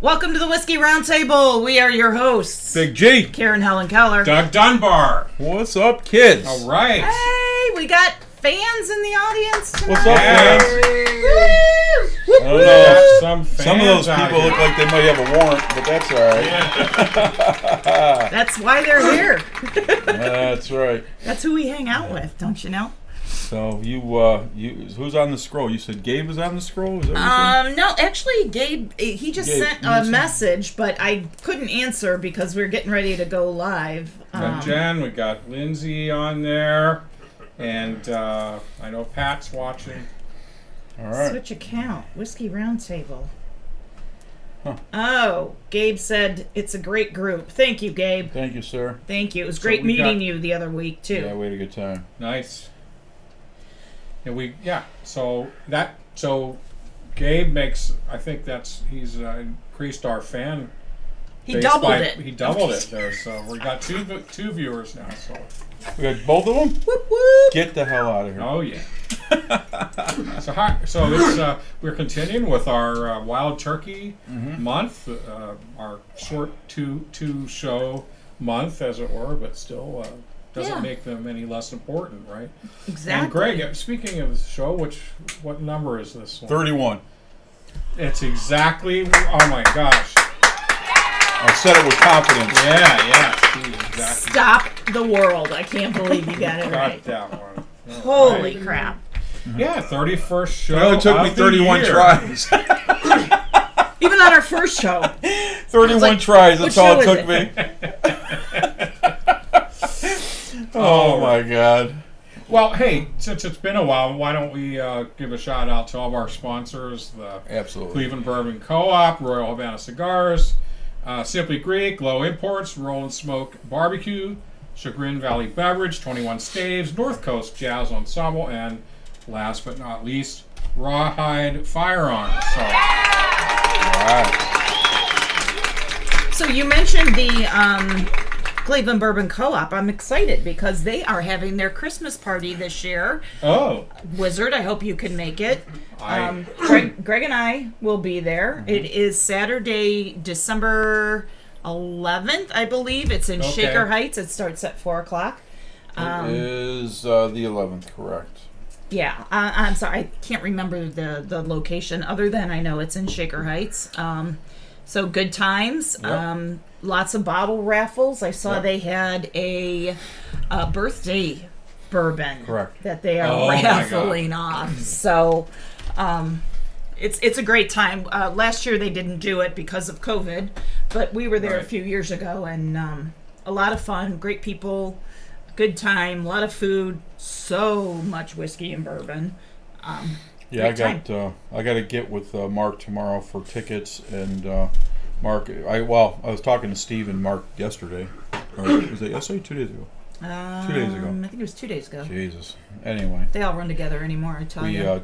Welcome to the Whiskey Roundtable. We are your hosts. Big G. Karen Helen Keller. Doug Dunbar. What's up, kids? All right. Hey, we got fans in the audience tonight. What's up, fans? Woo! I don't know. Some of those fans people out look like they might have a warrant, but that's all right. Yeah. That's why they're here. That's right. That's who we hang out with, don't you know? So you who's on the scroll? You said Gabe is on the scroll? Is that what you said? No, actually, Gabe, he just Gabe, sent a message, but I couldn't answer because we are getting ready to go live. We got Jen, we got Lindsay on there, and I know Pat's watching. All right. Switch account, Whiskey Roundtable. Huh. Oh, Gabe said it's a great group. Thank you, Gabe. Thank you, sir. Thank you. It was So great we meeting got- you the other week too. Yeah, we had a good time. Nice. So Gabe makes, I think he's increased our fan. He base doubled by- it. He doubled it there, so we got two viewers now. So, We got both of them? Whoop whoop. Get the hell out of here. oh yeah. So it's we're continuing with our Wild Turkey month, our short two show month, as it were, but still doesn't Yeah. make them any less important, right? Exactly. And Greg, speaking of the show, what number is this one? 31. It's exactly. Oh my gosh! I said it with confidence. Yeah. Exactly. Stop the world. I can't believe you got it Got right. that one. All Holy right. crap. Yeah, 31st show. It only took me of the 31 year. tries. Even on our first show. 31 like, tries, what that's all it show took is me. Oh my god. Well, hey, since it's been a while, why don't we give a shout out to all of our sponsors, the Absolutely. Cleveland Bourbon Co-op, Royal Havana Cigars, Simply Greek, Low Imports, Roll and Smoke Barbecue, Chagrin Valley Beverage, 21 Staves, North Coast Jazz Ensemble, and last but not least, Rawhide Firearms. So, All right. So you mentioned the Cleveland Bourbon Co-op. I'm excited because they are having their Christmas party this year. oh, Wizard, I hope you can make it. I- Greg and I will be there. It is Saturday, December 11th, I believe. It's in Okay. Shaker Heights. It starts at 4 o'clock. It is the 11th, correct? Yeah, I'm sorry. I can't remember the location other than I know it's in Shaker Heights. So good times. Yep. Lots of bottle raffles. I saw Yep. they had a birthday bourbon Correct. that they are Oh my God. raffling off. So it's a great time. Last year they didn't do it because of COVID, but we were there a Right. few years ago and a lot of fun. Great people. Good time, a lot of food, so much whiskey and bourbon. Yeah, Great I got to get with Mark tomorrow for tickets, and Mark, I was talking to Steve and Mark yesterday. Or was it yesterday? 2 days ago. 2 days ago. I think it was 2 days ago. Jesus. Anyway, They all run together anymore, I tell you. I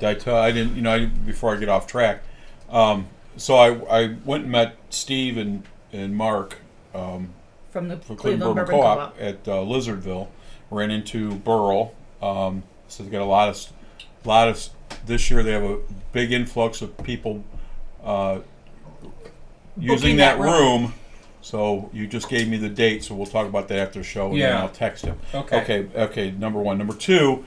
didn't, before I get off track. So I went and met Steve and Mark From the for Cleveland Bourbon Co-op Co-op. at Lizardville. Ran into Burl. So they got a lot of. This year they have a big influx of people using that that room. So you just gave me the date, so we'll talk about that after the show, and then Yeah. I'll text him. Okay. Okay. Number one. Number two,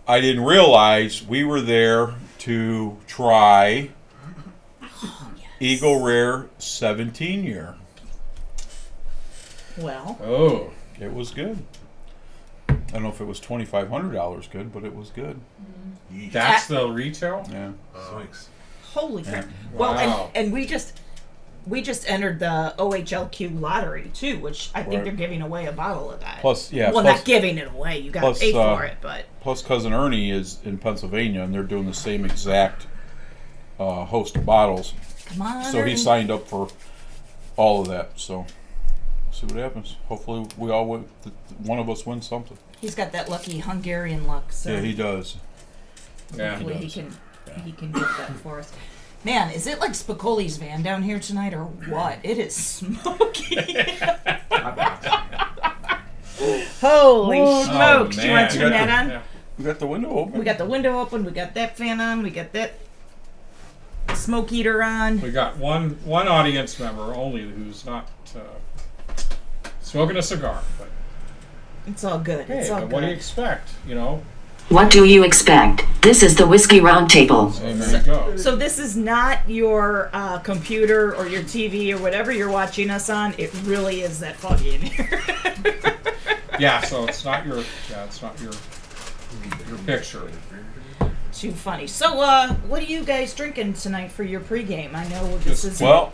I didn't realize we were there to try Eagle Rare 17 year. Well, oh. It was good. I don't know if it was $2,500 good, but it was good. That's the retail? Yeah. holy crap. Yeah. Well, Wow. and we just entered the OHLQ lottery too, which I think Right. they're giving away a bottle of that. Plus, yeah. well, plus, not giving it away. You got to plus, pay for it, but plus, cousin Ernie is in Pennsylvania, and they're doing the same exact host of bottles. come on. So he Ernie. signed up for all of that. So see what happens. Hopefully, we all one of us wins something. He's got that lucky Hungarian luck. So Yeah, he does. Yeah. hopefully he does. can get that for us. Man, is it like Spicoli's van down here tonight or what? It is smoky. Holy smokes! You man. want to turn that on? Yeah. We got the window open. We got the window open. We got that fan on. We got that the smoke eater on. We got one audience member only who's not smoking a cigar. But It's all good. hey, It's all but good. what do you expect? You know, What do you expect? This is the Whiskey Roundtable. there you go. So this is not your computer or your TV or whatever you're watching us on. It really is that foggy in here. Yeah, so it's not your picture. Too funny. So, what are you guys drinking tonight for your pregame? I know this is Well,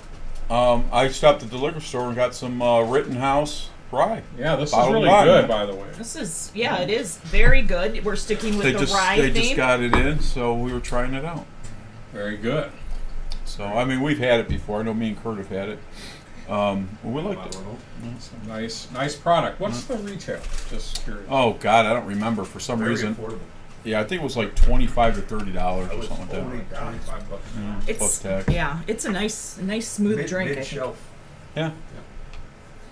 I stopped at the liquor store and got some Rittenhouse rye. Yeah, this is Bottled really wine, good, man. by the way. This is it is very good. We're sticking with They the just rye they theme. just got it in, so we were trying it out. Very good. So I mean, we've had it before. I know me and Kurt have had it. We liked it. It's a nice product. What's the retail? Just curious. Oh God, I don't remember for some reason. Yeah, I think it was like $25 to $30 or something like that. 25 bucks. Yeah, plus tax. It's a nice smooth drink. I think. Mid-shelf. Yeah.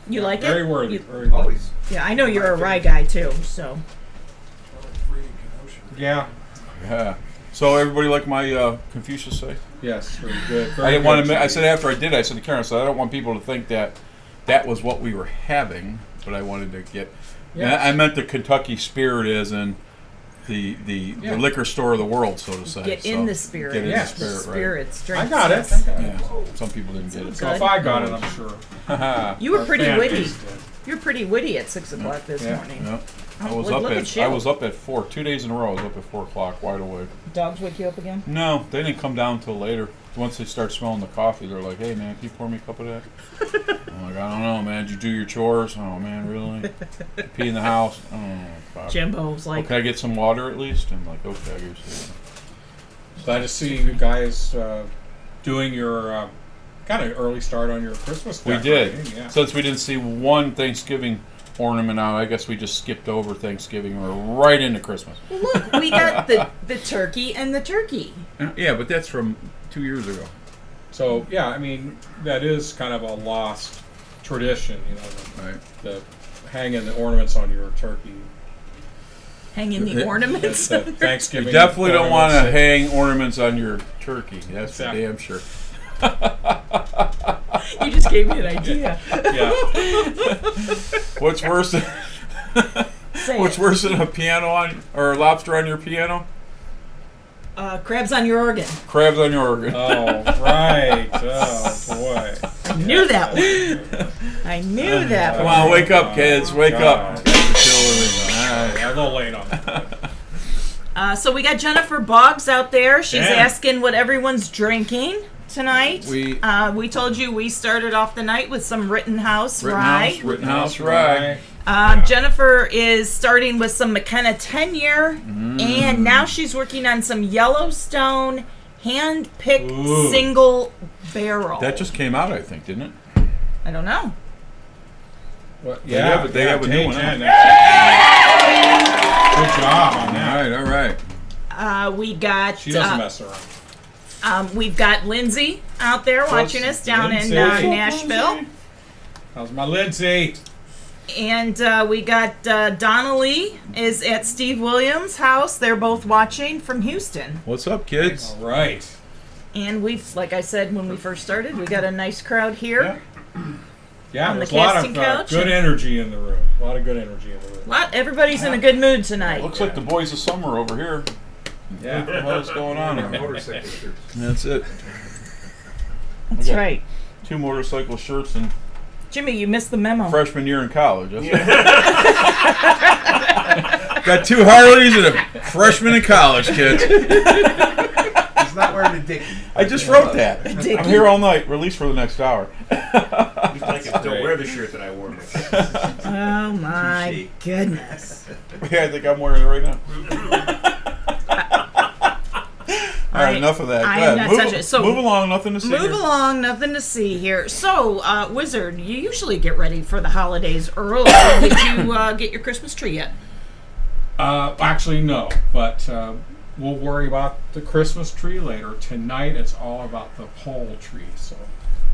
You like Very it? worthy. You- Very worthy. Always. yeah, I know you're a rye guy too. So Yeah. Yeah. So everybody like my Confucius say? Yes. Very good. I Very didn't want good. to. I said after I did, I said to Karen, I said I don't want people to think that was what we were having, but I wanted to get. Yeah. Yeah. I meant the Kentucky spirit as in the Yeah. liquor store of the world, so to say. get So, in the spirit. Get in Yes. the spirit, right? Spirits, drinks. I got it. yes. Yeah. Some people didn't get it. So if I got it, I'm sure. You were our pretty fan witty. base did. You're pretty witty at 6 o'clock this Yeah. morning. Yeah. I Oh, was look- up look at you. I was up at 4 2 days in a row. I was up at 4 o'clock, wide awake. Dogs wake you up again? No, they didn't come down until later. Once they start smelling the coffee, they're like, "Hey, man, can you pour me a cup of that?" I'm like, "I don't know, man. Did you do your chores?" "Oh, man, really?" "Pee in the house?" "Oh, fuck." Jimbo's "Well, like, can I get some water at least?" I'm like, "Okay, I guess." Glad to see you guys doing your kind of early start on your Christmas. We did. decorating, Yeah. Since we didn't see one Thanksgiving ornament out, I guess we just skipped over Thanksgiving. We're right into Christmas. look, we got the turkey and the turkey. Yeah, but that's from 2 years ago. So yeah, I mean that is kind of a lost tradition, you know, Right. the hanging the ornaments on your turkey. Hanging the Yeah. ornaments. The Thanksgiving. You definitely don't want to ornaments. hang ornaments on your turkey. That's for Exactly. damn sure. You just gave me an idea. Yeah. What's worse than Say what's it. worse than a piano on or a lobster on your piano? Crabs on your organ. Crabs on your organ. Oh right. Oh boy. I knew that one. I knew that Come one. on, wake up, kids. Wake up. God. Guys are killing me. All right. Yeah, a little late on that. So we got Jennifer Boggs out there. She's Yeah. asking what everyone's drinking tonight. We- We told you we started off the night with some Rittenhouse rye. Rittenhouse rye. Jennifer is starting with some McKenna 10-year, and now she's working on some Yellowstone hand-picked Ooh. single barrel. That just came out, I think, didn't it? I don't know. What, They have a new one Jen, out. Good job on that. All right. We got She doesn't mess around. we've got Lindsay out there watching us down in Lindsay. Nashville, How's my Lindsay? and we got Donnelly is at Steve Williams' house. They're both watching from Houston, What's up, kids? All right. and we've, like I said when we first started, we got a nice crowd here. Yeah, On the there's a lot casting of couch good and- energy in the room. A lot of good energy in the room. Everybody's in a good mood tonight. Looks like the boys of summer over here. Yeah. What the hell's going on here? Motorcycle shirts. That's it. That's Okay. right. 2 motorcycle shirts and Jimmy, you missed the memo. freshman year in college. That's Got 2 Harleys and a freshman in college, kids. He's not wearing a dickie. I just wrote that. Dickie. I'm here all night. Release for the next hour. If I could still wear the shirt that I wore. Oh my Touche. goodness. Yeah, I think I'm wearing it right now. All right, enough of that. I Go am ahead. not move, touching it. So- move along. Nothing to see Move here. along, nothing to see here. So, Wizard, you usually get ready for the holidays early. Did you get your Christmas tree yet? Actually, no. But we'll worry about the Christmas tree later. Tonight, it's all about the pole tree. So.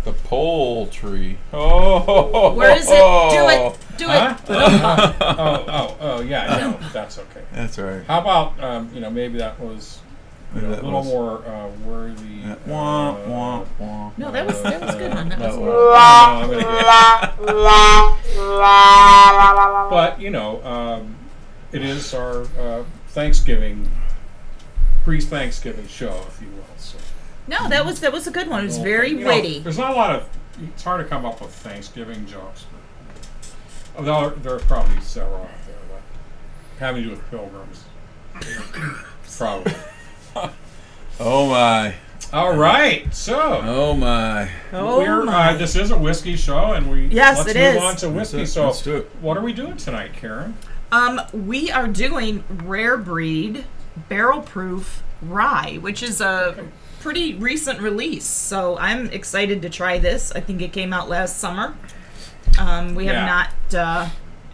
The poultry. Oh. Where is it? Do it. Do Huh? it. Oh, yeah. No, that's okay. That's all right. How about maybe that was you know, a That little was- more worthy. Yeah. Wah, wah, wah. No, that was a good one. That was That good. I'm gonna but you know, it is our Thanksgiving, pre-Thanksgiving show, if you will. So, No, that was a good one. It was well, very you know, witty. there's not a lot of. It's hard to come up with Thanksgiving jokes. But, although there are probably several out there, but having to do with pilgrims, probably. Oh my. All right, so. Oh my. This is a whiskey show, and Yes, let's it move is. on to whiskey. Let's So, do it. what are we doing tonight, Karen? We are doing Rare Breed Barrel Proof Rye, which is a pretty recent release. So I'm excited to try this. I think it came out last summer. We have not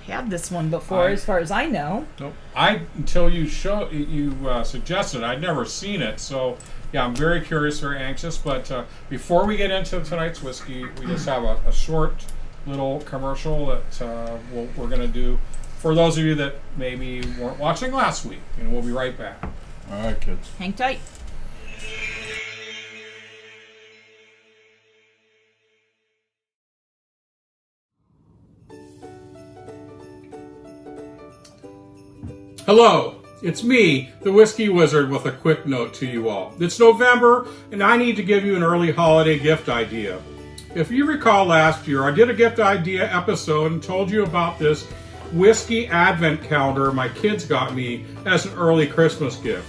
had this one before, as far as I know. Nope. Until you suggested, I'd never seen it. So, yeah, I'm very curious, very anxious. But before we get into tonight's whiskey, we just have a short little commercial that we're going to do for those of you that maybe weren't watching last week. And we'll be right back. All right, kids. Hang tight. Hello, it's me, the Whiskey Wizard, with a quick note to you all. It's November, and I need to give you an early holiday gift idea. If you recall last year, I did a gift idea episode and told you about this whiskey advent calendar my kids got me as an early Christmas gift.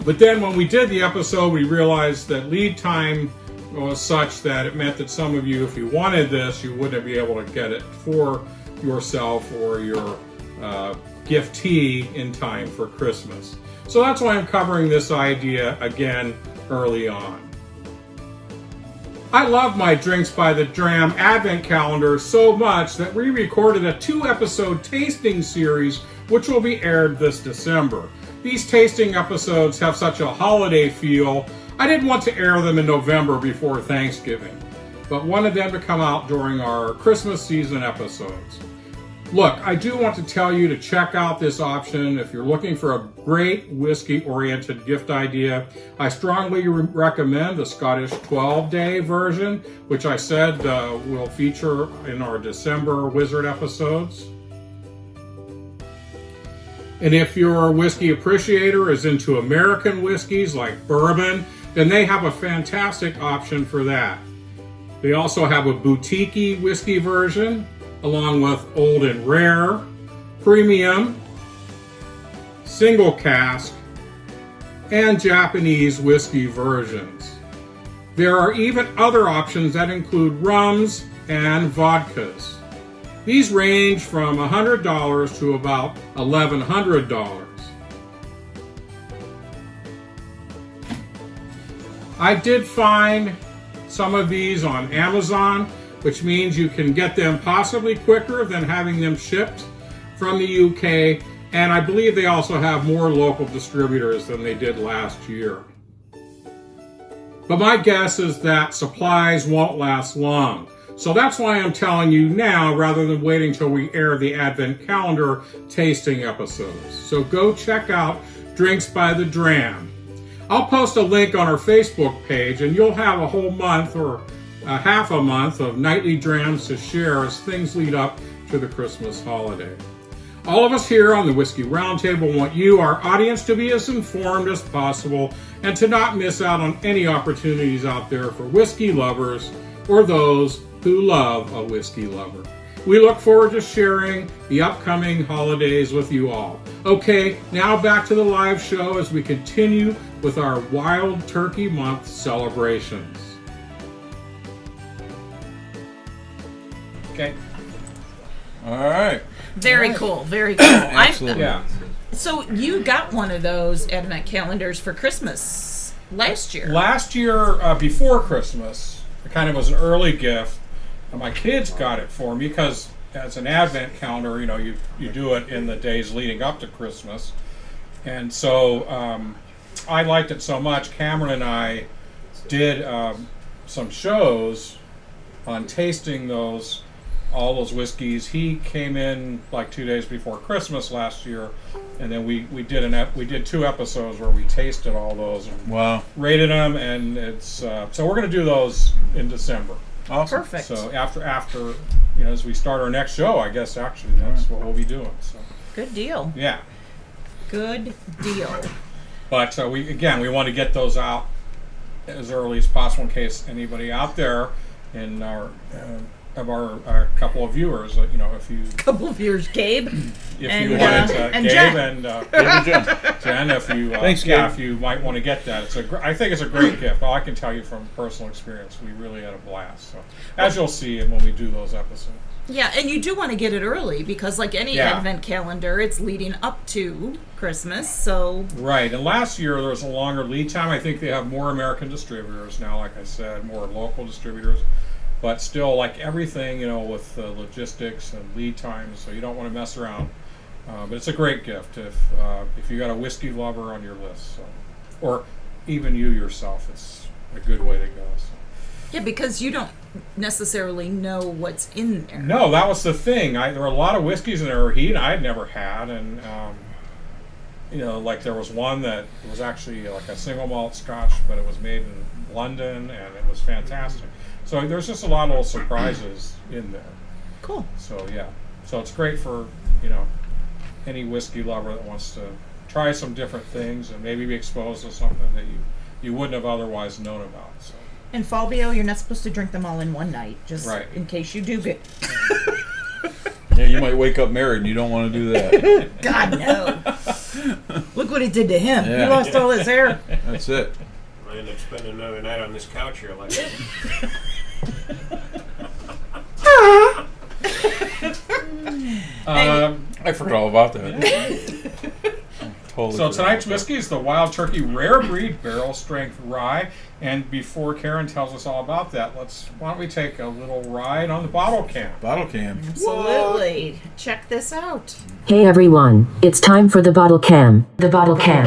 But then when we did the episode, we realized that lead time was such that it meant that some of you, if you wanted this, you wouldn't be able to get it for yourself or your giftee in time for Christmas. So that's why I'm covering this idea again early on. I love my Drinks by the Dram Advent Calendar so much that we recorded a 2-episode tasting series which will be aired this December. These tasting episodes have such a holiday feel, I didn't want to air them in November before Thanksgiving, but wanted them to come out during our Christmas season episodes. Look, I do want to tell you to check out this option if you're looking for a great whiskey-oriented gift idea. I strongly recommend the Scottish 12-day version, which I said will feature in our December Wizard episodes. And if your whiskey appreciator is into American whiskeys like bourbon, then they have a fantastic option for that. They also have a boutique whiskey version, along with old and rare, premium, single cask, and Japanese whiskey versions. There are even other options that include rums and vodkas. These range from $100 to about $1,100. I did find some of these on Amazon, which means you can get them possibly quicker than having them shipped from the UK, and I believe they also have more local distributors than they did last year. But my guess is that supplies won't last long, so that's why I'm telling you now rather than waiting till we air the Advent Calendar tasting episodes. So go check out Drinks by the Dram. I'll post a link on our Facebook page, and you'll have a whole month or half a month of nightly drams to share as things lead up to the Christmas holiday. All of us here on the Whiskey Roundtable want you, our audience, to be as informed as possible and to not miss out on any opportunities out there for whiskey lovers or those who love a whiskey lover. We look forward to sharing the upcoming holidays with you all. Okay, now back to the live show as we continue with our Wild Turkey Month celebrations. Okay. All right. Very cool. Very cool. Absolutely. Yeah. So you got one of those Advent calendars for Christmas last year. Last year, before Christmas, it kind of was an early gift. And my kids got it for me because as an Advent calendar, you do it in the days leading up to Christmas. And so I liked it so much. Cameron and I did some shows on tasting all those whiskeys. He came in like 2 days before Christmas last year And then we did 2 episodes where we tasted all those and Wow. rated them, and it's so we're going to do those in December. Awesome. Perfect. So after as we start our next show, I guess actually that's what we'll be doing. So Good deal. yeah, Good deal. but we want to get those out as early as possible in case anybody out there in our couple of viewers, if you Couple of years, Gabe. if And, you wanted and Gabe Jen. and David Jen. Jen, if you Thanks, yeah, Gabe. if you might want to get that, I think it's a great gift. All I can tell you from personal experience, we really had a blast. So as you'll see when we do those episodes. Yeah, and you do want to get it early because, like any Yeah. advent calendar, it's leading up to Christmas. So Right, and last year there was a longer lead time. I think they have more American distributors now, like I said, more local distributors. But still, like everything, with logistics and lead times, so you don't want to mess around. But it's a great gift if you got a whiskey lover on your list, or even you yourself. It's a good way to go. So. yeah, because you don't necessarily know what's in there. No, that was the thing. There were a lot of whiskeys in there heat I'd never had, and like there was one that was actually like a single malt Scotch, but it was made in London, and it was fantastic. So there's just a lot of little surprises in there. Cool. So yeah, so it's great for any whiskey lover that wants to try some different things and maybe be exposed to something that you wouldn't have otherwise known about. So. And Fabio, you're not supposed to drink them all in one night, just Right. in case you do get. Yeah, you might wake up married and you don't want to do that. God no! Look what it did to him. He Yeah. lost all his hair. That's it. I end up spending another night on this couch here like I forgot all about that. Totally So forgot tonight's about whiskey is the Wild Turkey Rare Breed Barrel Strength Rye. And before Karen tells us all about that, why don't we take a little ride on the bottle can? that. Bottle can. Absolutely. Check this out. Hey everyone, it's time for the bottle cam. The bottle cam.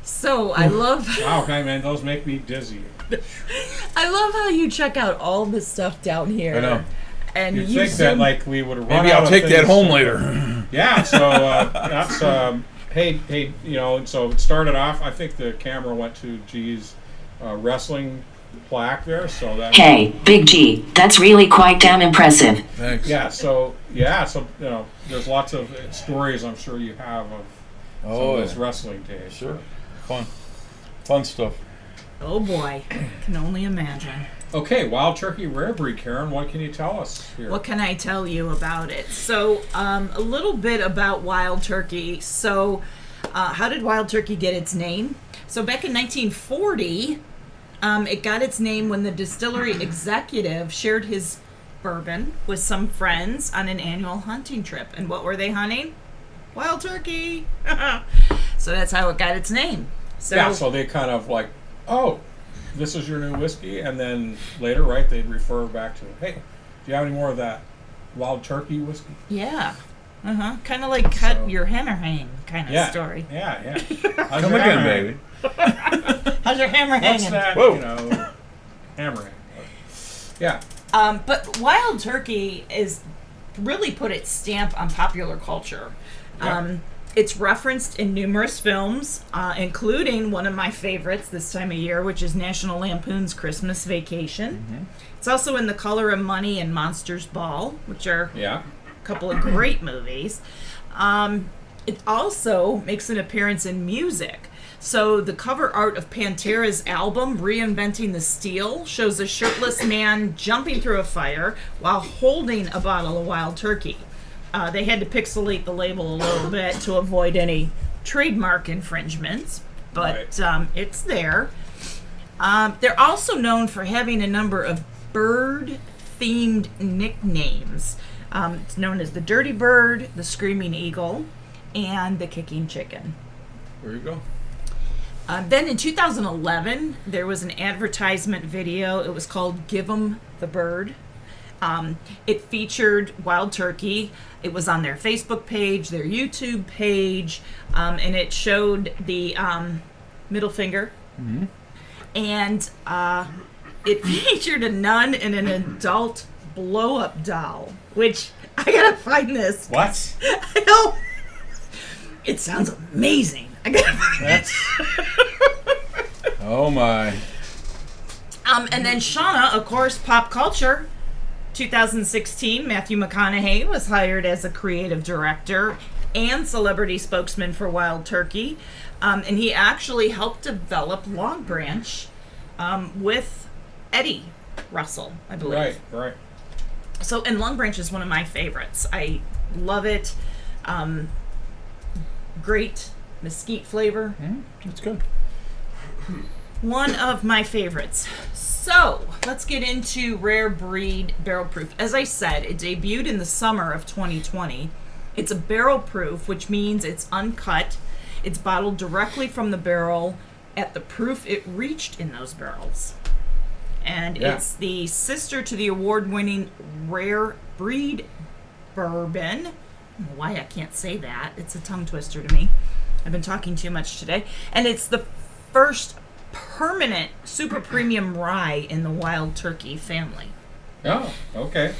So I love, Wow, okay, man, those make me dizzy. I love how you check out all the stuff down here. I know. And You'd you think that zoom- like we would have run Maybe out I'll of take that things home to- later. Yeah, so that's hey, so it started off. I think the camera went to G's wrestling plaque there, so that. Hey, Big G, that's really quite damn impressive. Thanks. So there's lots of stories I'm sure you have of some Oh, of those yeah. wrestling days. Sure. Fun stuff. Oh boy, can only imagine. Okay, Wild Turkey Rare Breed, Karen. What can you tell us here? What can I tell you about it? So, a little bit about Wild Turkey. So, how did Wild Turkey get its name? So, back in 1940, it got its name when the distillery executive shared his bourbon with some friends on an annual hunting trip. And what were they hunting? Wild turkey. So that's how it got its name. So, Yeah, so they kind of like, oh, this is your new whiskey, and then later, right, they'd refer back to, hey, do you have any more of that Wild Turkey whiskey? yeah. Kind of like cut So- your hammer hang kind of Yeah. story. Yeah. How's Come your again, hammer baby. How's your hammer What's hanging? that? Whoa. Hammering. Yeah. But Wild Turkey is really put its stamp on popular culture. Yeah. It's referenced in numerous films, including one of my favorites this time of year, which is National Lampoon's Christmas Vacation. It's also in The Color of Money and Monsters Ball, which are Yeah. a couple of great movies. It also makes an appearance in music. So the cover art of Pantera's album, Reinventing the Steel, shows a shirtless man jumping through a fire while holding a bottle of Wild Turkey. They had to pixelate the label a little bit to avoid any trademark infringements, but it's there. They're also known for having a number of bird-themed nicknames. It's known as the Dirty Bird, the Screaming Eagle, and the Kicking Chicken. There you go. Then in 2011, there was an advertisement video. It was called Give 'em the Bird. It featured Wild Turkey. It was on their Facebook page, their YouTube page, and it showed the middle finger. Mm-hmm. And it featured a nun and an adult blow-up doll, which I gotta find this. What? I know. It sounds amazing. I gotta find it. Oh my. And then Shauna, of course, pop culture. 2016, Matthew McConaughey was hired as a creative director and celebrity spokesman for Wild Turkey. And he actually helped develop Long Branch with Eddie Russell, I believe. Right. So, and Long Branch is one of my favorites. I love it. Great mesquite flavor. That's good. One of my favorites. So, let's get into Rare Breed Barrel Proof. As I said, it debuted in the summer of 2020. It's a barrel proof, which means it's uncut. It's bottled directly from the barrel at the proof it reached in those barrels. And it's the sister to the award-winning Rare Breed Bourbon. I don't know why I can't say that. It's a tongue twister to me. I've been talking too much today. And it's the first permanent super premium rye in the Wild Turkey family. Oh, okay.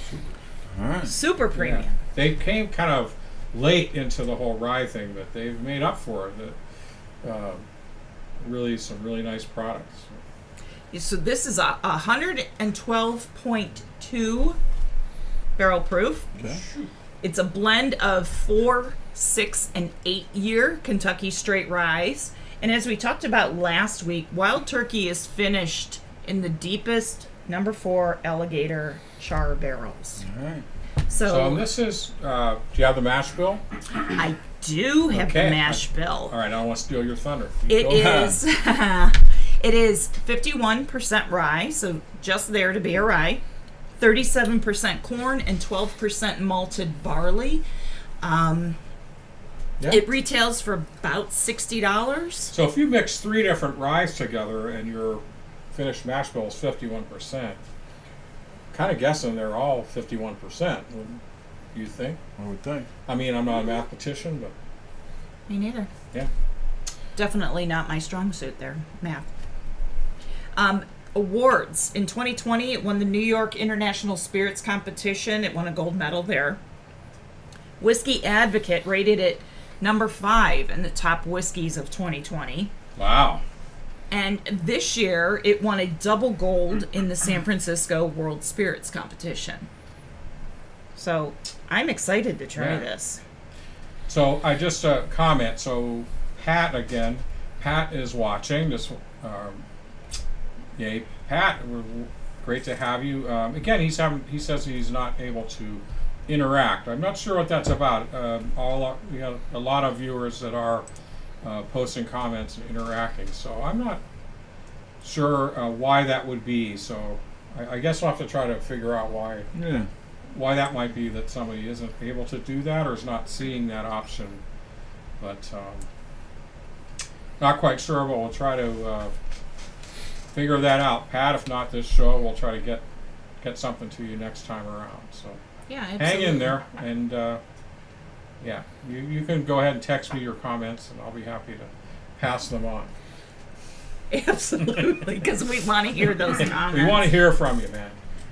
All right. Super premium. Yeah. They came kind of late into the whole rye thing, but they've made up for it. Really, some really nice products. So this is a 112.2 barrel proof. Okay. It's a blend of 4, 6, and 8 year Kentucky straight rye. And as we talked about last week, Wild Turkey is finished in the deepest number 4 alligator char barrels. All right. So this is, do you have the mash bill? I do have Okay. the mash bill. All right, I don't want to steal your thunder. It Go ahead. is it is 51% rye, so just there to be a rye. 37% corn and 12% malted barley. It retails for about $60. So if you mix 3 different ryes together and your finished mash bill is 51%, kind of guessing they're all 51%, wouldn't you think? I would think. I mean, I'm not a mathematician, but Me neither. yeah. Definitely not my strong suit there, math. Awards. In 2020, it won the New York International Spirits Competition. It won a gold medal there. Whiskey Advocate rated it number 5 in the top whiskeys of 2020. Wow. And this year, it won a double gold in the San Francisco World Spirits Competition. So, I'm excited to try this. So I just comment. So Pat again. Pat is watching this. Yay, Pat! Great to have you. Again, he says he's not able to interact. I'm not sure what that's about. We have a lot of viewers that are posting comments and interacting. So I'm not sure why that would be. So I guess we'll have to try to figure out why that might be, that somebody isn't able to do that or is not seeing that option. But not quite sure, but we'll try to figure that out. Pat, if not this show, we'll try to get something to you next time around. So Yeah, hang in there, and yeah, you can go ahead and text me your comments, and I'll be happy to pass them on. Absolutely, because we want to hear those comments. We want to hear from you, man.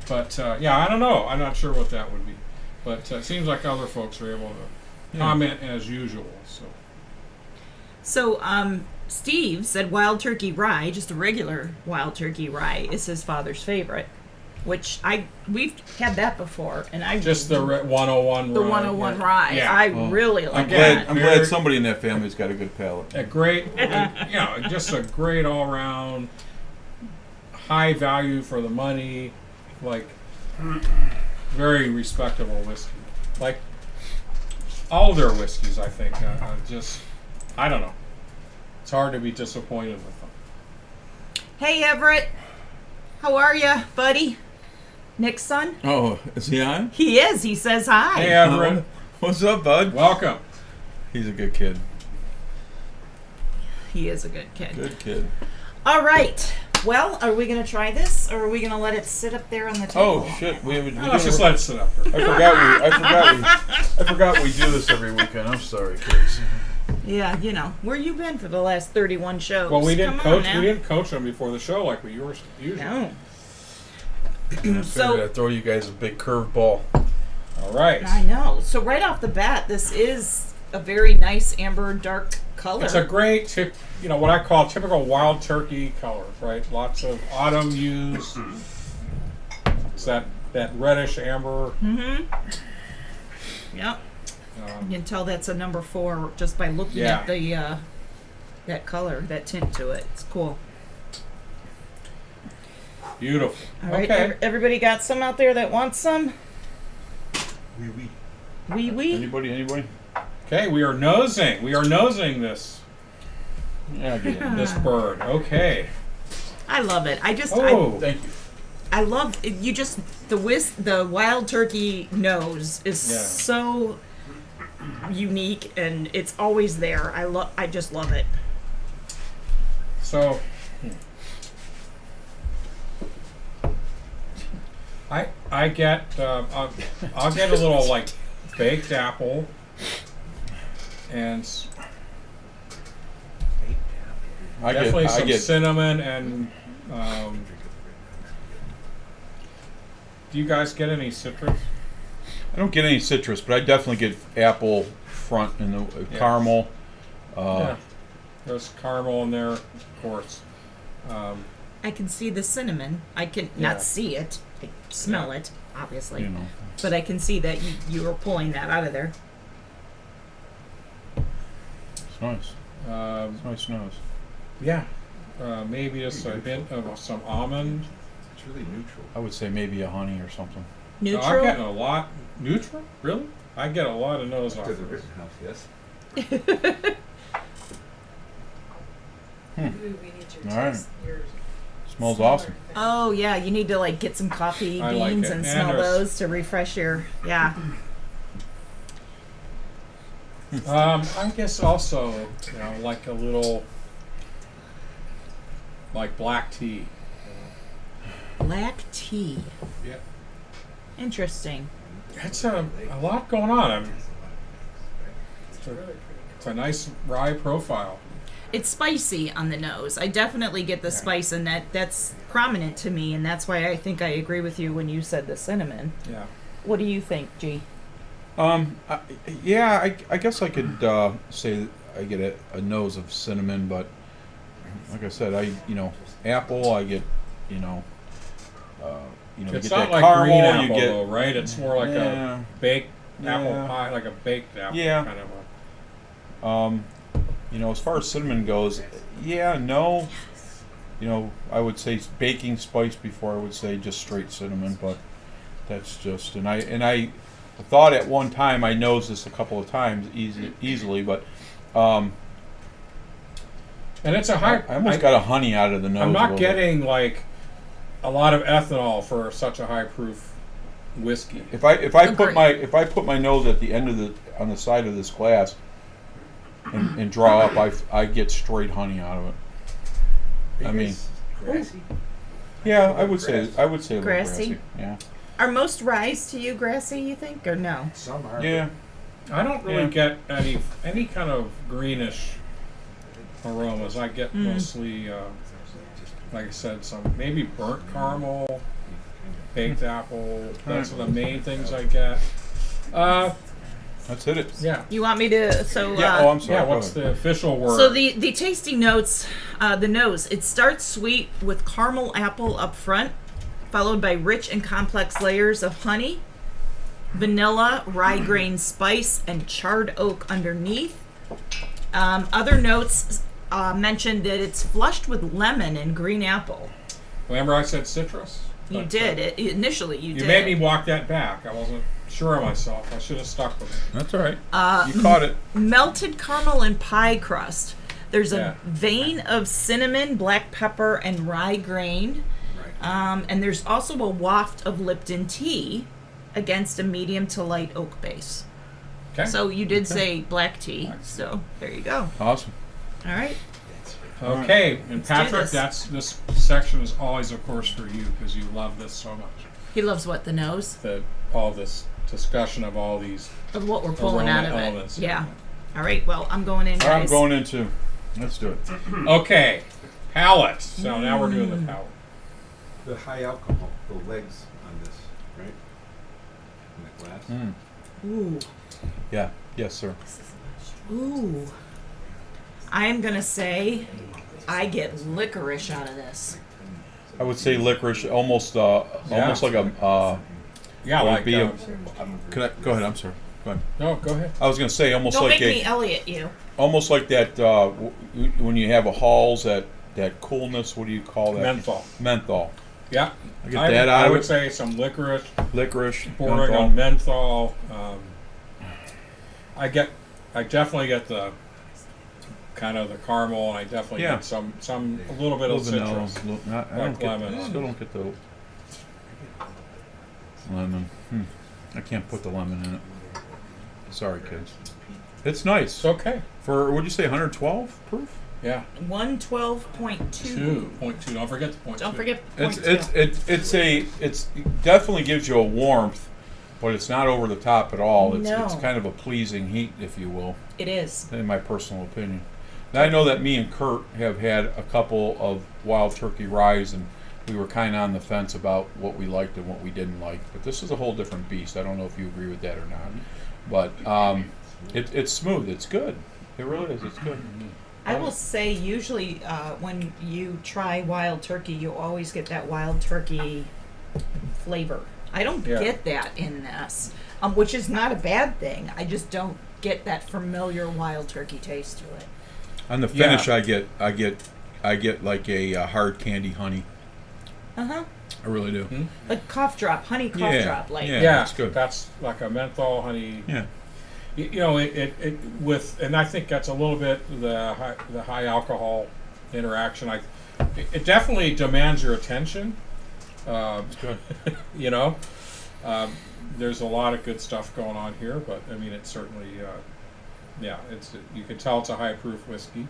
But yeah, I don't know. I'm not sure what that would be. But it seems like other folks are able to comment as usual. So, Steve said Wild Turkey Rye, just a regular Wild Turkey Rye, is his father's favorite. Which we've had that before, and I Just the 101 the rye. 101 rye. Yeah. I really like that. I'm glad somebody in that family's got a good palate. A great, just a great all-round, high value for the money, like very respectable whiskey. Like all their whiskeys, I think. I don't know. It's hard to be disappointed with them. Hey Everett, how are ya, buddy? Nick's son? Oh, is he on? He is. He says hi. Hey, Everett. What's up, bud? Welcome. He's a good kid. He is a good kid. Good kid. All right. Well, are we going to try this, or are we going to let it sit up there on the table? Oh shit! Let's just let it sit up there. I forgot we do this every weekend. I'm sorry, kids. Yeah, you know, where you been for the last 31 shows? Well, we didn't Come on coach. now. We didn't coach them before the show like we usually. No. I So throw you guys a big curveball. All right. I know. So right off the bat, this is a very nice amber dark color. It's a great tip. You know what I call typical wild turkey colors, right? Lots of autumn hues. It's that reddish amber. Yep. You can tell that's a number 4 just by looking Yeah. at the that color, that tint to it. It's cool. Beautiful. All right, Okay. everybody got some out there that wants some? Wee. Anybody? Okay, we are nosing. We are nosing this Yeah, I get it. this bird. Okay. I love it. Oh, Thank you. I love it. You just the wild turkey nose is Yeah. so unique and it's always there. I just love it. so I get I'll get a little like baked apple and definitely some cinnamon and do you guys get any citrus? I don't get any citrus, but I definitely get apple front and the caramel. Yeah. There's caramel in there, of course. I can see the cinnamon. I can Yeah. not see it. I smell it, obviously. You know, But I can see that you are pulling that out of there. it's nice. It's nice nose. Yeah. Maybe just a bit of some almond. It's really neutral. I would say maybe a honey or something. I'm Neutral. getting a lot. Neutral? Really? I get a lot of nose off To the of this. Rittenhouse, yes. All right. Smells awesome. Oh yeah, you need to like get some coffee I like beans it. and And smell there's- those to refresh your I guess also, like a little, like black tea. black tea. Yeah. Interesting. It's a lot going on. It's a nice rye profile. It's spicy on the nose. I definitely get the spice, and that's prominent to me, and that's why I think I agree with you when you said the cinnamon. Yeah. What do you think, G? I guess I could say that I get a nose of cinnamon, but like I said, apple. I get, you It's get not that like caramel. green apple, you get, though, right? It's more like a baked apple Yeah. pie, like a baked apple Yeah. kind of a. As far as cinnamon goes, no. I would say baking spice before I would say just straight cinnamon, but that's just and I thought at one time I nosed this a couple of times easily, but And it's a high. I almost got a honey out of the nose. I'm a not little bit. getting like a lot of ethanol for such a high proof whiskey. If I put Agreed. my nose at the end of on the side of this glass and draw up, I get straight honey out of it. I mean, Grassy. yeah, I would say a little Grassy? grassy. Yeah, Are most ryes to you grassy, you think, or no? Some are. yeah. I don't really Yeah. get any kind of greenish aromas. I get mostly, like I said, some maybe burnt caramel, baked apple. Those are the main things I get. That's it. Yeah. You want me to? So Yeah. I'm sorry. Yeah. go What's ahead. the official word? So the tasting notes, the nose, it starts sweet with caramel apple up front, followed by rich and complex layers of honey, vanilla, rye grain spice, and charred oak underneath. Other notes mentioned that it's flushed with lemon and green apple. Remember I said citrus? You But, did. Initially, you did. You made me walk that back. I wasn't sure of myself. I should have stuck with it. That's all right. You caught it. Melted caramel and pie crust. There's Yeah. a vein of cinnamon, black pepper, and rye grain. And there's also a waft of Lipton tea against a medium to light oak base. Okay. So you did say black tea, so there you go. Awesome. All right. Okay, and Let's do Patrick, this. this section is always, of course, for you because you love this so much. He loves what, the nose? All this discussion of all these Of what we're pulling out of aroma it. elements. Yeah. All right, well, I'm going in, All right, I'm guys. going into. Let's do it. Okay, palate. So now we're doing the palate. The high alcohol, the legs on this, right? In the glass. Mm. Ooh. Yeah. Yes, sir. Ooh. I'm going to say I get licorice out of this. I would say licorice, almost almost like a. Yeah, would like be a- Can I, go ahead. I'm sorry. Go ahead. no, go ahead. I was going to say almost Don't like make me a, Elliot you. almost like that when you have a Halls, that coolness. What do you call that? Menthol. Menthol. Yeah, I get that out I of would it. say some licorice, Licorice. bordering on menthol. I definitely get the kind of the caramel, and I definitely Yeah. get a little bit of vanilla, citrus. I like don't get, lemon. still don't get the lemon. I can't put the lemon in it. Sorry, kids. It's nice. It's okay. For, what'd you say, 112 proof? Yeah, 112.2. 2.2. Don't forget the point. Don't forget It's .2. it definitely gives you a warmth, but it's not over the top at all. It's No. kind of a pleasing heat, if you will, It is. in my personal opinion. Now I know that me and Kurt have had a couple of Wild Turkey ryes, and we were kind of on the fence about what we liked and what we didn't like. But this is a whole different beast. I don't know if you agree with that or not. But it's smooth. It's good. It really is. It's good. I will say, usually when you try wild turkey, you always get that wild turkey flavor. I don't Yeah. get that in this, which is not a bad thing. I just don't get that familiar wild turkey taste to it. On the finish, Yeah. I get like a hard candy honey. Uh-huh. I really do. Like cough drop, honey cough Yeah, drop. Like, yeah. Yeah, it's good. That's like a menthol honey. Yeah. You know, it with, and I think that's a little bit the high alcohol interaction. It definitely demands your attention. It's good. You know, there's a lot of good stuff going on here, but I mean, it's certainly, yeah, you can tell it's a high proof whiskey.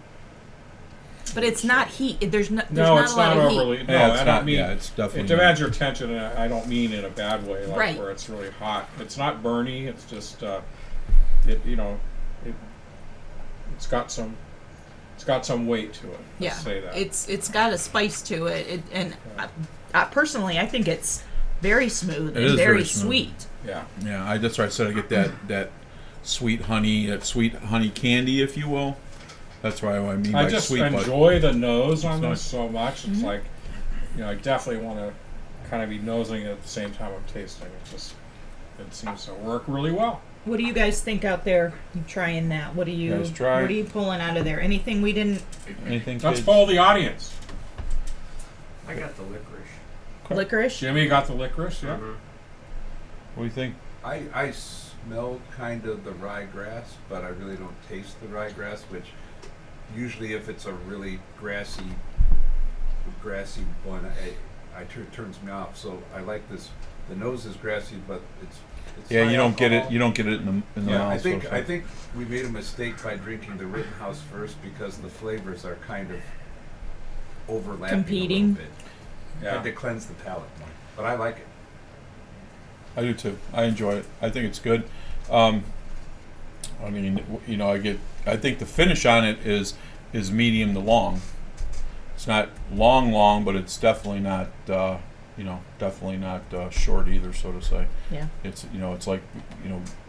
but it's not heat. There's not No, a it's lot not of overly. heat. No, Yeah, it's I not- don't mean. yeah, it's definitely It demands your attention, and I don't mean in a bad way, like Right. where it's really hot. It's not burny. It's just, it's got some weight to it. Yeah, Let's say that. it's got a spice to it, and personally, I think it's very smooth It and is very very smooth. sweet. Yeah. Yeah, that's why I said I get that sweet honey candy, if you will. That's why I mean I by just sweet. but enjoy the nose on It's this nice. so much. It's like, I definitely want to kind of be nosing it at the same time I'm tasting. It seems to work really well. What do you guys think out there? You trying that? What are you? Guys try. What are you pulling out of there? Anything we didn't? anything? Let's kids? poll the audience. I got the licorice. Licorice. Jimmy got the licorice, yeah. Mhm. What do you think? I smell kind of the ryegrass, but I really don't taste the ryegrass, which usually if it's a really grassy one, it turns me off. So I like this. The nose is grassy, but it's Yeah, high you don't get it. alcohol. You don't get it in the Yeah, mouth. I think we made a mistake by drinking the Rittenhouse first because the flavors are kind of overlapping Competing. a little bit. Yeah. Had to cleanse the palate more, but I like it. I do too. I enjoy it. I think it's good. I mean, I think the finish on it is medium to long. It's not long, but it's definitely not, definitely not short either, so to say. Yeah. It's, it's like,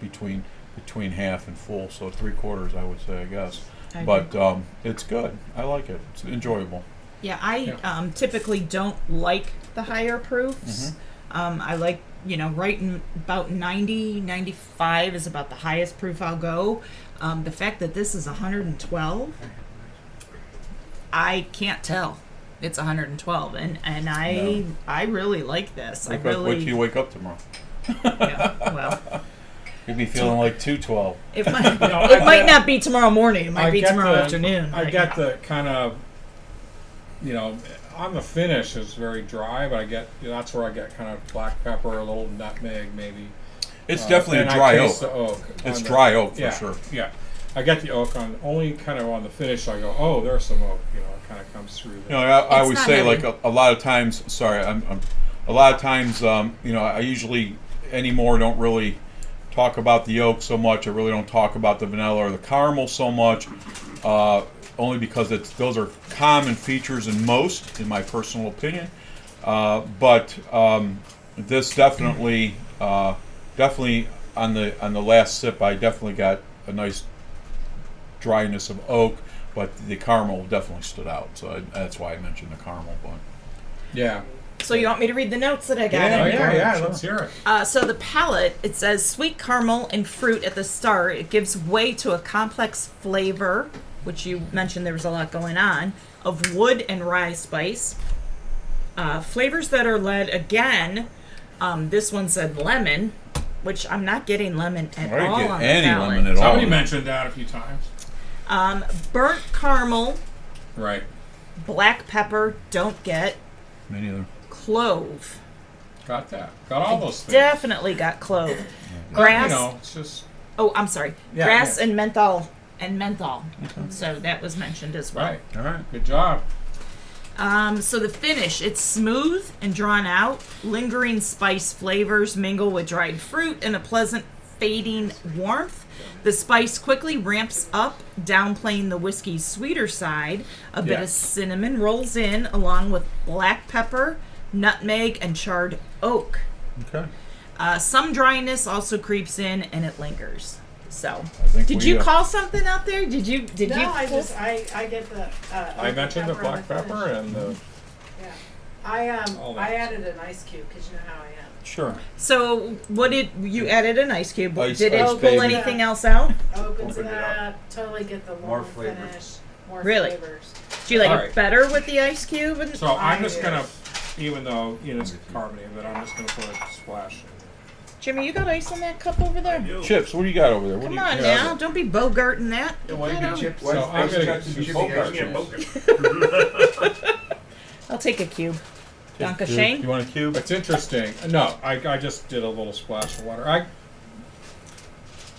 between half and full, so 3/4, I would say, I guess. I But it's good. I like it. It's enjoyable. Yeah, I typically don't like the higher proofs. I like, right in about 90, 95 is about the highest proof I'll go. The fact that this is 112, I can't tell. It's 112, and I really like this. Wait till you wake up tomorrow. Yeah, well, You'll be feeling like 212. it might I it might get- not be tomorrow morning. It might I be get tomorrow the- afternoon. I but, get the kind of, on the finish it's very dry, but I get, that's where I get kind of black pepper, a little nutmeg maybe. It's definitely and a dry I oak. taste the oak. It's on the- dry oak for yeah, sure. Yeah, I get the oak on only kind of on the finish. I go, oh, there's some oak. You know, it kind of comes through. You There. know, I It's always not say heavy. like a lot of times. Sorry, a lot of times. You know, I usually anymore don't really talk about the oak so much. I really don't talk about the vanilla or the caramel so much. Only because those are common features in most, in my personal opinion. But this definitely on the last sip, I definitely got a nice dryness of oak, but the caramel definitely stood out. So that's why I mentioned the caramel. But Yeah. So you want me to read the notes that I got? Oh in here? yeah. sure. Let's hear it. So the palate, it says sweet caramel and fruit at the start. It gives way to a complex flavor, which you mentioned there was a lot going on, of wood and rye spice. Flavors that are led again. This one said lemon, which I'm not getting lemon at I didn't all get on the any palate. lemon at all. Somebody mentioned that a few times. Burnt caramel, Right. black pepper, don't get, Me neither. clove. Got that. Got all those things. Definitely got clove. But, Grass. You know, it's just Oh, I'm sorry. Yeah, Grass yeah. and menthol. So that was mentioned as well. right. All right. Good job. So the finish, it's smooth and drawn out. Lingering spice flavors mingle with dried fruit and a pleasant fading warmth. The spice quickly ramps up, downplaying the whiskey's sweeter side. A bit Yeah. of cinnamon rolls in, along with black pepper, nutmeg, and charred oak. Okay. Some dryness also creeps in, and it lingers. So, I think did we, you call something out there? Did you? No, you? I just I get the. I mentioned the black on pepper finish. and the. Yeah, all that. I added an ice cube because you know how I am. Sure. So, what did you added an ice cube? Ice- did it ice pull baby. anything else out? Opens Opened it it up. up, totally get the More warm flavor. finish, more Really? flavors. Do you like All it right. better with the ice cube? And, So I'm I just do. gonna, even though it's carbonated, but I'm just gonna put a splash. Jimmy, you got ice in that cup over there? Chips. What do you got over there? What Come do you on got now, over don't be bogarting that. Why Get do over- chips? So I'm gonna get some Bogart chips. I'll take a cube. there? Danke You- Shane. You want a cube? It's interesting. No, I just did a little splash of water.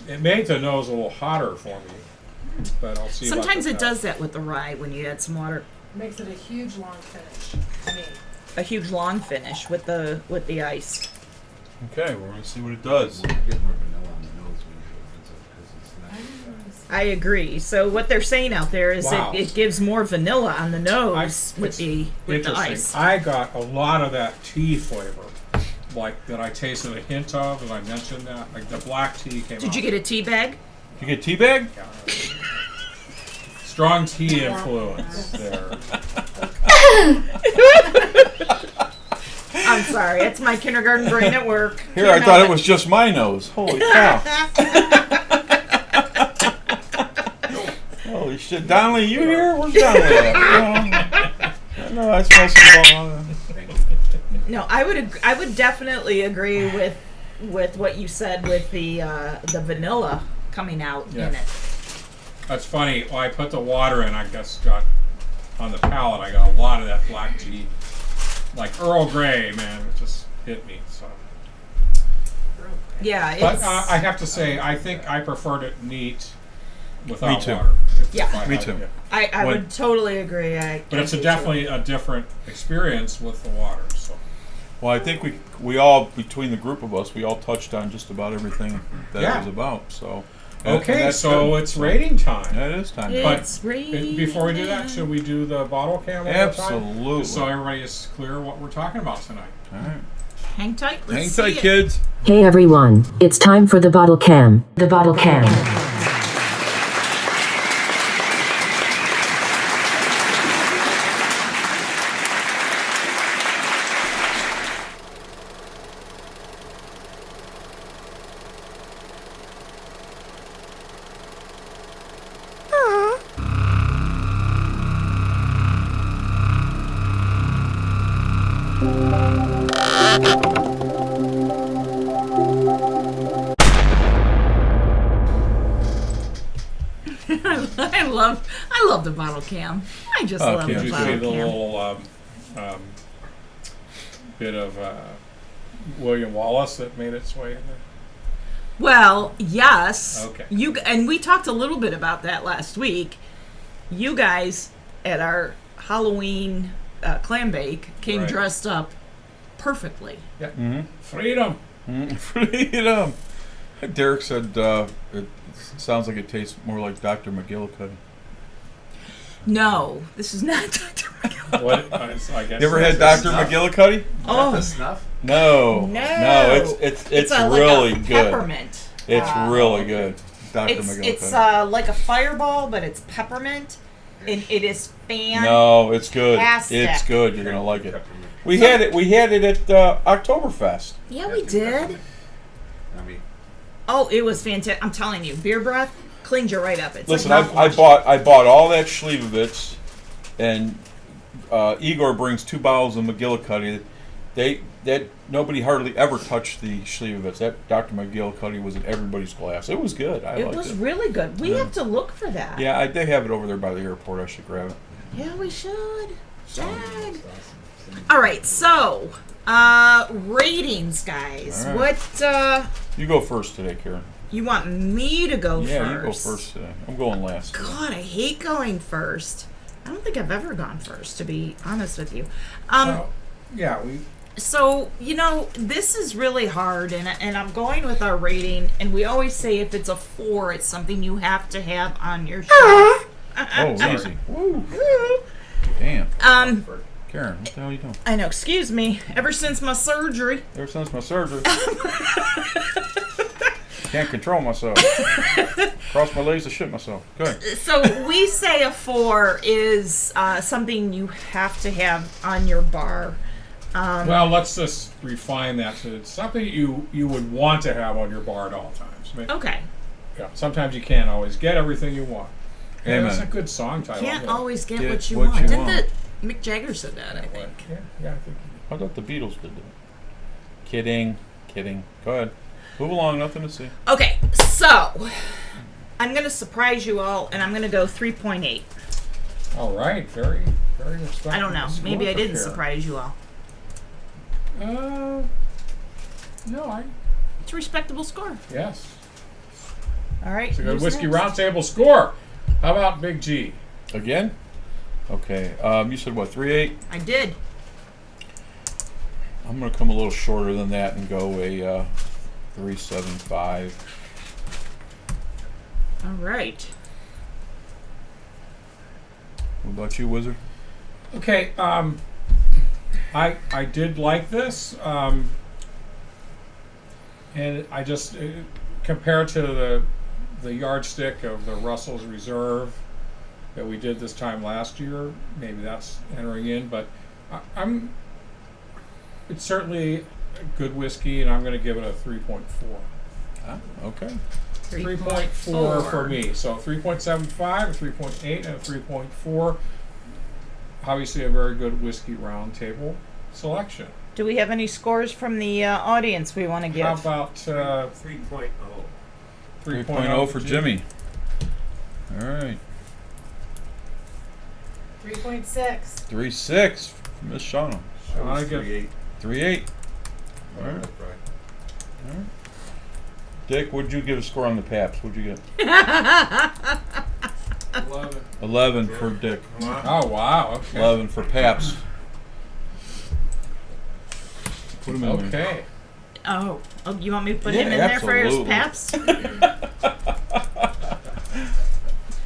It made the nose a little hotter for me, but I'll see. about Sometimes the it palate. does that with the rye when you add some water. Makes it a huge long finish to me. A huge long finish with the ice. Okay, we're gonna see what it does. You get more vanilla on the nose when you open it because it's not. I agree. So what they're saying out there is Wow. it gives more vanilla on the nose with it's the Interesting. ice. I got a lot of that tea flavor, like that I tasted a hint of, and I mentioned that. Like the black tea came out. Did you get a tea bag? You get tea bag? Strong tea influence there. I'm sorry, it's my kindergarten brain at work. Here, Can't I thought help it was just my nose. Holy cow! Holy shit, Donnelly, you here? Where's Donnelly at? No, I smell some. No, I would definitely agree with what you said with the vanilla coming out Yeah. in it. That's funny. Well, I put the water in. I guess got on the palate. I got a lot of that black tea, like Earl Grey. Man, it just hit me. So, Yeah, but it's I have to say, I think I preferred it neat without Me too. water. Yeah. I Me had too. it. I when- would totally agree. But it's I do definitely a different experience with the water. So, Well, I think we all, between the group of us, we all touched on just about everything that Yeah. it was about. So. and okay, that's so good. it's rating time. Yeah, it is time. too. But It's raining. Before we do that, should we do the bottle cam one more time? Absolutely. Just so everybody is clear what we're talking about tonight. All right. Hang tight. Let's Hang see tight, it. kids. Hey everyone, it's time for the bottle cam. The bottle cam. I love the bottle cam. I just Oh, love Cam. Did the you bottle see the cam. little bit of William Wallace that made its way in there? Well, yes. Okay. And we talked a little bit about that last week. You guys at our Halloween clam bake came Right. dressed up perfectly. Yeah. Mm-hmm. Freedom. Freedom. Derek said it sounds like it tastes more like Dr. McGillicuddy. No, this is not Dr. McGill. What? I guess. You ever had Dr. McGillicuddy? Oh, The snuff? No. No. It's like really a good. peppermint. It's really good. Dr. It's McGillicuddy. like a fireball, but it's peppermint, and it is No, it's good. Fantastic. It's good. You're gonna like it. Peppermint. We had it at Oktoberfest. Yeah, we did. I mean, Oh, it was fantastic. I'm telling you, beer breath cleans you right up. It's Listen, like I bought all that Schlievovic, and Igor brings 2 bottles of McGillicuddy. That nobody hardly ever touched the Schlievovic. That Dr. McGillicuddy was in everybody's glass. It was good. I It liked was it. really good. We Yeah. have to look for that. Yeah, they have it over there by the airport. I should grab it. Yeah, we should. Dag. All right, so ratings, guys. All right. What You go first today, Karen. you want me to go Yeah, first? you go first today. I'm going last. today. God, I hate going first. I don't think I've ever gone first, to be honest with you. Well, yeah, we. So, this is really hard, and I'm going with our rating, and we always say if it's a 4, it's something you have to have on your shelf. Oh, easy. Woo. Damn. Karen, what the hell are you doing? I know, excuse me, ever since my surgery, Ever since my surgery. Can't control myself. Cross my legs to shit myself. Go ahead. so we say a 4 is something you have to have on your bar. Well, let's just refine that to something you would want to have on your bar at all times. I mean, Okay. yeah, sometimes you can't always get everything you want. Yeah, Amen. that's a good song title. Can't isn't it? always get Get what you what want. you Didn't want. Mick Jagger said that, I think. Yeah, I think. I thought the Beatles did that. Kidding. Go ahead. Move along, nothing to see. Okay, so I'm going to surprise you all, and I'm going to go 3.8. All right, very respectful. I don't know. Maybe I didn't surprise. surprise you all. No, It's a respectable score. yes. All right. It's a good who's whiskey next? roundtable score. How about Big G? Again? Okay. You said what, 3.8? I did. I'm going to come a little shorter than that and go a 3.75. All right. What about you, Wizard? Okay, I did like this, and I just compared to the yardstick of the Russell's Reserve that we did this time last year. Maybe that's entering in, but it's certainly a good whiskey, and I'm going to give it a 3.4. Ah, okay. 3.4 for me. So 3.75, a 3.8, and a 3.4. Obviously, a very good whiskey round table selection. Do we have any scores from the audience we want to give? How about 3.0. 3.0 for Jimmy. All right. 3.6. 3.6 for Miss Shauna. I give 3.8. 3.8. All right. Dick, what'd you give a score on the Paps? What'd you get? 11 for Dick. Oh wow! Okay. 11 for Paps. Put him in there. Okay. Oh, you want me to put Yeah, him in there for his absolutely. Pabst?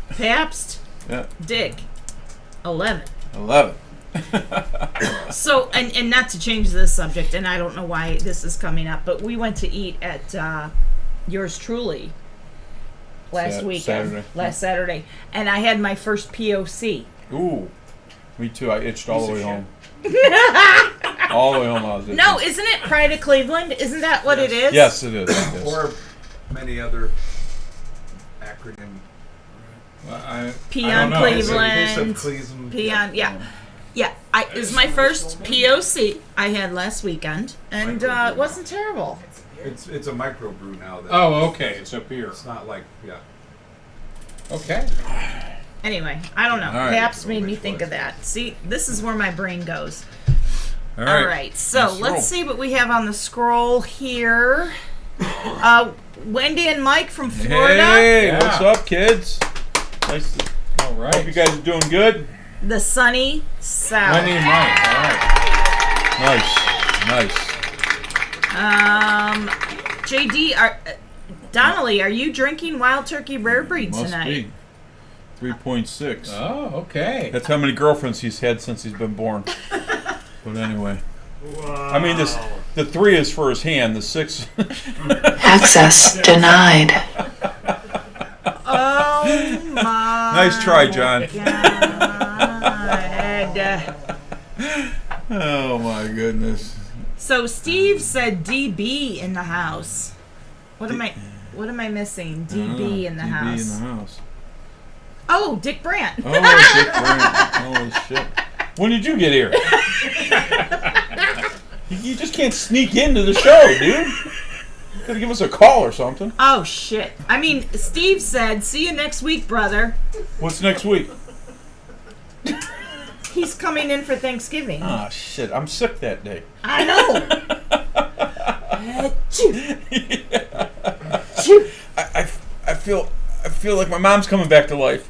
Pabst, Yeah, Dick, 11. 11. So, and not to change this subject, and I don't know why this is coming up, but we went to eat at yours truly last weekend, last Saturday, and I had my first POC. Ooh, me too. I itched all the way home. All the way home I was itching. No, isn't it Pride of Cleveland? Isn't that what it is? Yes, it is. Yes. Or many other acronym. Well, I Peon don't know. Is it- Cleveland. Cleveland. Peon, yeah. Yeah, it was my first POC I had last weekend, and it wasn't terrible. It's a microbrew now. That Oh, okay. It's a beer. It's not like, yeah. Okay. Anyway, I don't know. All right. Perhaps made me think of that. See, this is where my brain goes. All All right, so Let's roll. let's see what we have on the scroll here. Wendy and Mike from Florida. Hey, Yeah. what's up, kids? Nice. All right. Hope you guys are doing good. The sunny South. Wendy and Mike. All right. Nice. JD, Donnelly, are you drinking Wild Turkey Rare Breed Must tonight? be 3.6. Oh, okay. That's how many girlfriends he's had since he's been born. But anyway, Wow. I mean, the 3 is for his hand. The 6. Access denied. Oh my! Nice try, John. God. Oh my goodness. So Steve said DB in the house. What am I missing? DB in the DB house. in the house. Oh, Dick Brandt. Oh, Dick Brandt. Holy shit. When did you get here? You just can't sneak into the show, dude. You gotta give us a call or something. Oh shit. I mean, Steve said, "See you next week, brother." What's next week? He's coming in for Thanksgiving. Ah, shit. I'm sick that day. I know. I feel like my mom's coming back to life.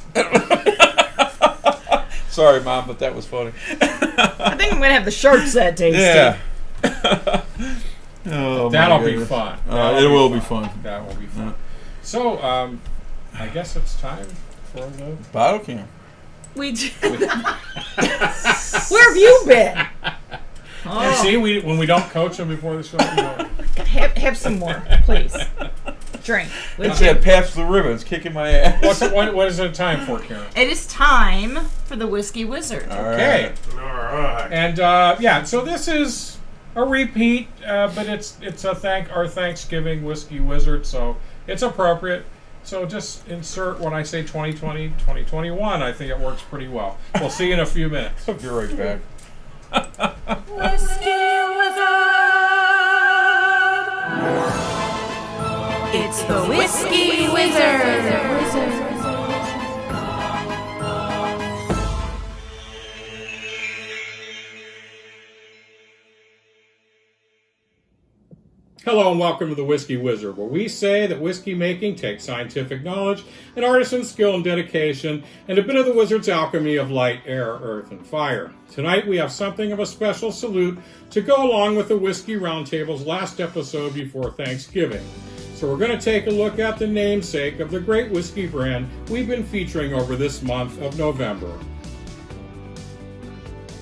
Sorry, Mom, but that was funny. I think I'm gonna have the sharks that day, Yeah. Steve. Oh, That'll my be goodness. fun. It will be fun. That will be fun. So, I guess it's time for the. Bottle can. Where have you been? And see, when we don't coach them before the show, you know. Have some more, please. Drink. It's that Pabst Blue Ribbon. It's kicking my ass. What is it time for, Karen? It is time for the Whiskey Wizard. All Okay. right. All right. And yeah, so this is a repeat, but it's our Thanksgiving Whiskey Wizard, so it's appropriate. So just insert when I say 2020, 2021. I think it works pretty well. We'll see you in a few minutes. I'll be right back. Whiskey Wizard. It's the Whiskey Wizard. Hello and welcome to the Whiskey Wizard, where we say that whiskey making takes scientific knowledge and artisan skill and dedication, and a bit of the wizard's alchemy of light, air, earth, and fire. Tonight we have something of a special salute to go along with the Whiskey Roundtable's last episode before Thanksgiving. So we're going to take a look at the namesake of the great whiskey brand we've been featuring over this month of November.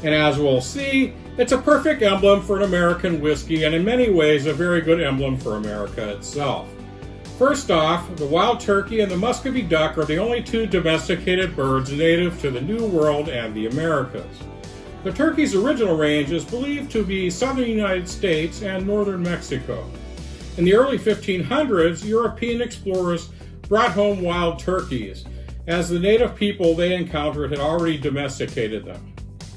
And as we'll see, it's a perfect emblem for an American whiskey, and in many ways a very good emblem for America itself. First off, the wild turkey and the Muscovy duck are the only two domesticated birds native to the New World and the Americas. The turkey's original range is believed to be southern United States and northern Mexico. In the early 1500s, European explorers brought home wild turkeys, as the native people they encountered had already domesticated them.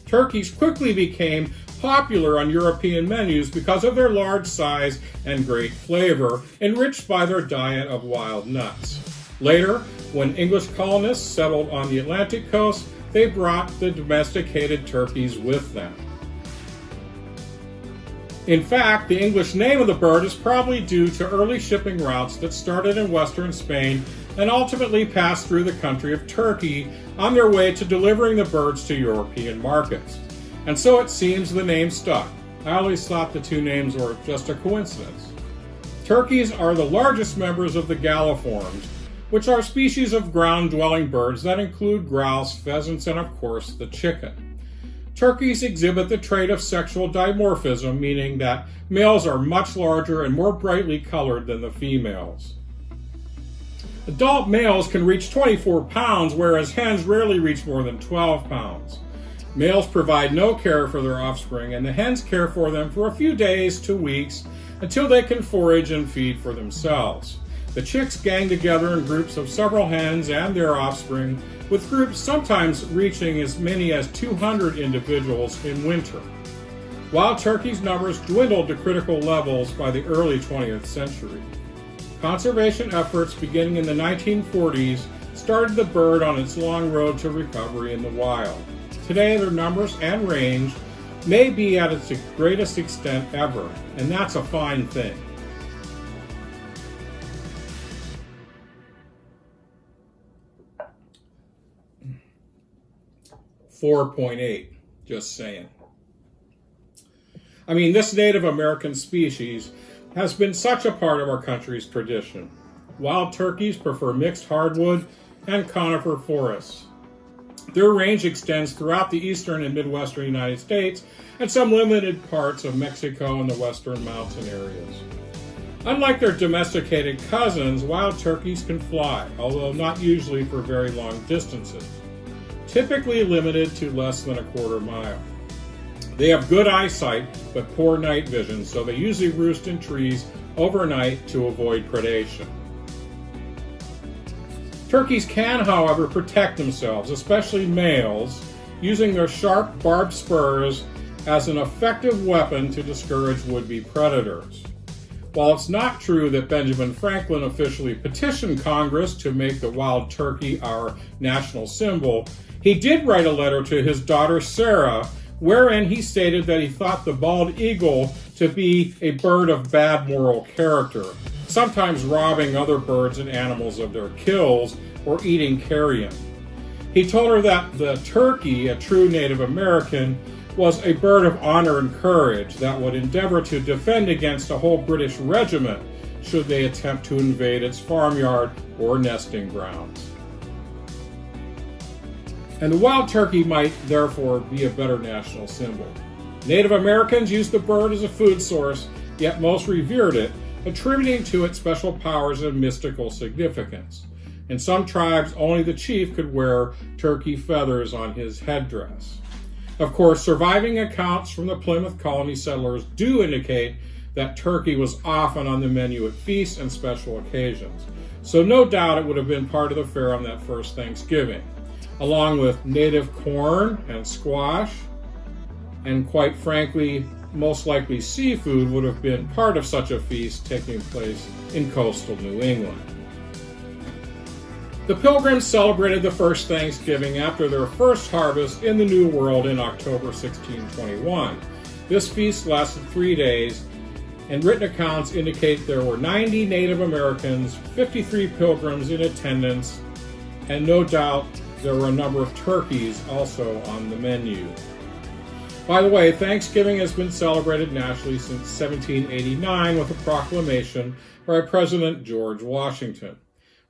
Turkeys quickly became popular on European menus because of their large size and great flavor, enriched by their diet of wild nuts. Later, when English colonists settled on the Atlantic coast, they brought the domesticated turkeys with them. In fact, the English name of the bird is probably due to early shipping routes that started in western Spain and ultimately passed through the country of Turkey on their way to delivering the birds to European markets. And so it seems the name stuck. I always thought the two names were just a coincidence. Turkeys are the largest members of the Galliforms, which are species of ground-dwelling birds that include grouse, pheasants, and of course the chicken. Turkeys exhibit the trait of sexual dimorphism, meaning that males are much larger and more brightly colored than the females. Adult males can reach 24 pounds, whereas hens rarely reach more than 12 pounds. Males provide no care for their offspring, and the hens care for them for a few days to weeks until they can forage and feed for themselves. The chicks gang together in groups of several hens and their offspring, with groups sometimes reaching as many as 200 individuals in winter. Wild turkeys' numbers dwindled to critical levels by the early 20th century. Conservation efforts beginning in the 1940s started the bird on its long road to recovery in the wild. Today, their numbers and range may be at its greatest extent ever, and that's a fine thing. 4.8. Just saying. I mean, this Native American species has been such a part of our country's tradition. Wild turkeys prefer mixed hardwood and conifer forests. Their range extends throughout the eastern and midwestern United States and some limited parts of Mexico and the western mountain areas. Unlike their domesticated cousins, wild turkeys can fly, although not usually for very long distances, typically limited to less than a quarter mile. They have good eyesight but poor night vision, so they usually roost in trees overnight to avoid predation. Turkeys can, however, protect themselves, especially males, using their sharp barbed spurs as an effective weapon to discourage would-be predators. While it's not true that Benjamin Franklin officially petitioned Congress to make the wild turkey our national symbol, he did write a letter to his daughter Sarah, wherein he stated that he thought the bald eagle to be a bird of bad moral character, sometimes robbing other birds and animals of their kills or eating carrion. He told her that the turkey, a true Native American, was a bird of honor and courage that would endeavor to defend against a whole British regiment should they attempt to invade its farmyard or nesting grounds. And the wild turkey might therefore be a better national symbol. Native Americans used the bird as a food source, yet most revered it, attributing to it special powers and mystical significance. In some tribes, only the chief could wear turkey feathers on his headdress. Of course, surviving accounts from the Plymouth colony settlers do indicate that turkey was often on the menu at feasts and special occasions. So no doubt it would have been part of the fare on that first Thanksgiving, along with native corn and squash, and quite frankly, most likely seafood would have been part of such a feast taking place in coastal New England. The Pilgrims celebrated the first Thanksgiving after their first harvest in the New World in October 1621. This feast lasted 3 days, and written accounts indicate there were 90 Native Americans, 53 Pilgrims in attendance, and no doubt there were a number of turkeys also on the menu. By the way, Thanksgiving has been celebrated nationally since 1789 with a proclamation by President George Washington.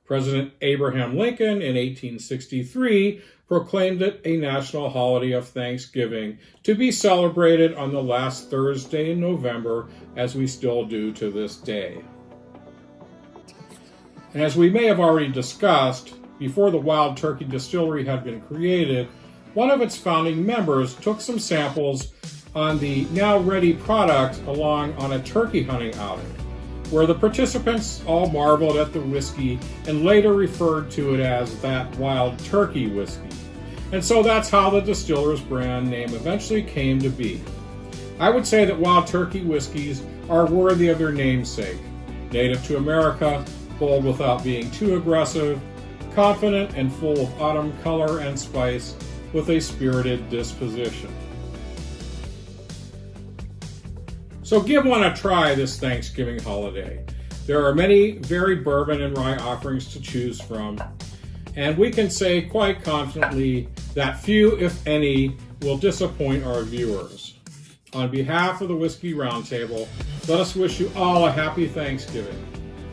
President Abraham Lincoln in 1863 proclaimed it a national holiday of Thanksgiving to be celebrated on the last Thursday in November, as we still do to this day. And as we may have already discussed, before the Wild Turkey Distillery had been created, one of its founding members took some samples on the now ready product along on a turkey hunting outing, where the participants all marveled at the whiskey and later referred to it as that Wild Turkey whiskey. And so that's how the distiller's brand name eventually came to be. I would say that Wild Turkey whiskeys are worthy of their namesake. Native to America, bold without being too aggressive, confident and full of autumn color and spice, with a spirited disposition. So give one a try this Thanksgiving holiday. There are many varied bourbon and rye offerings to choose from, and we can say quite confidently that few, if any, will disappoint our viewers. On behalf of the Whiskey Roundtable, let us wish you all a happy Thanksgiving.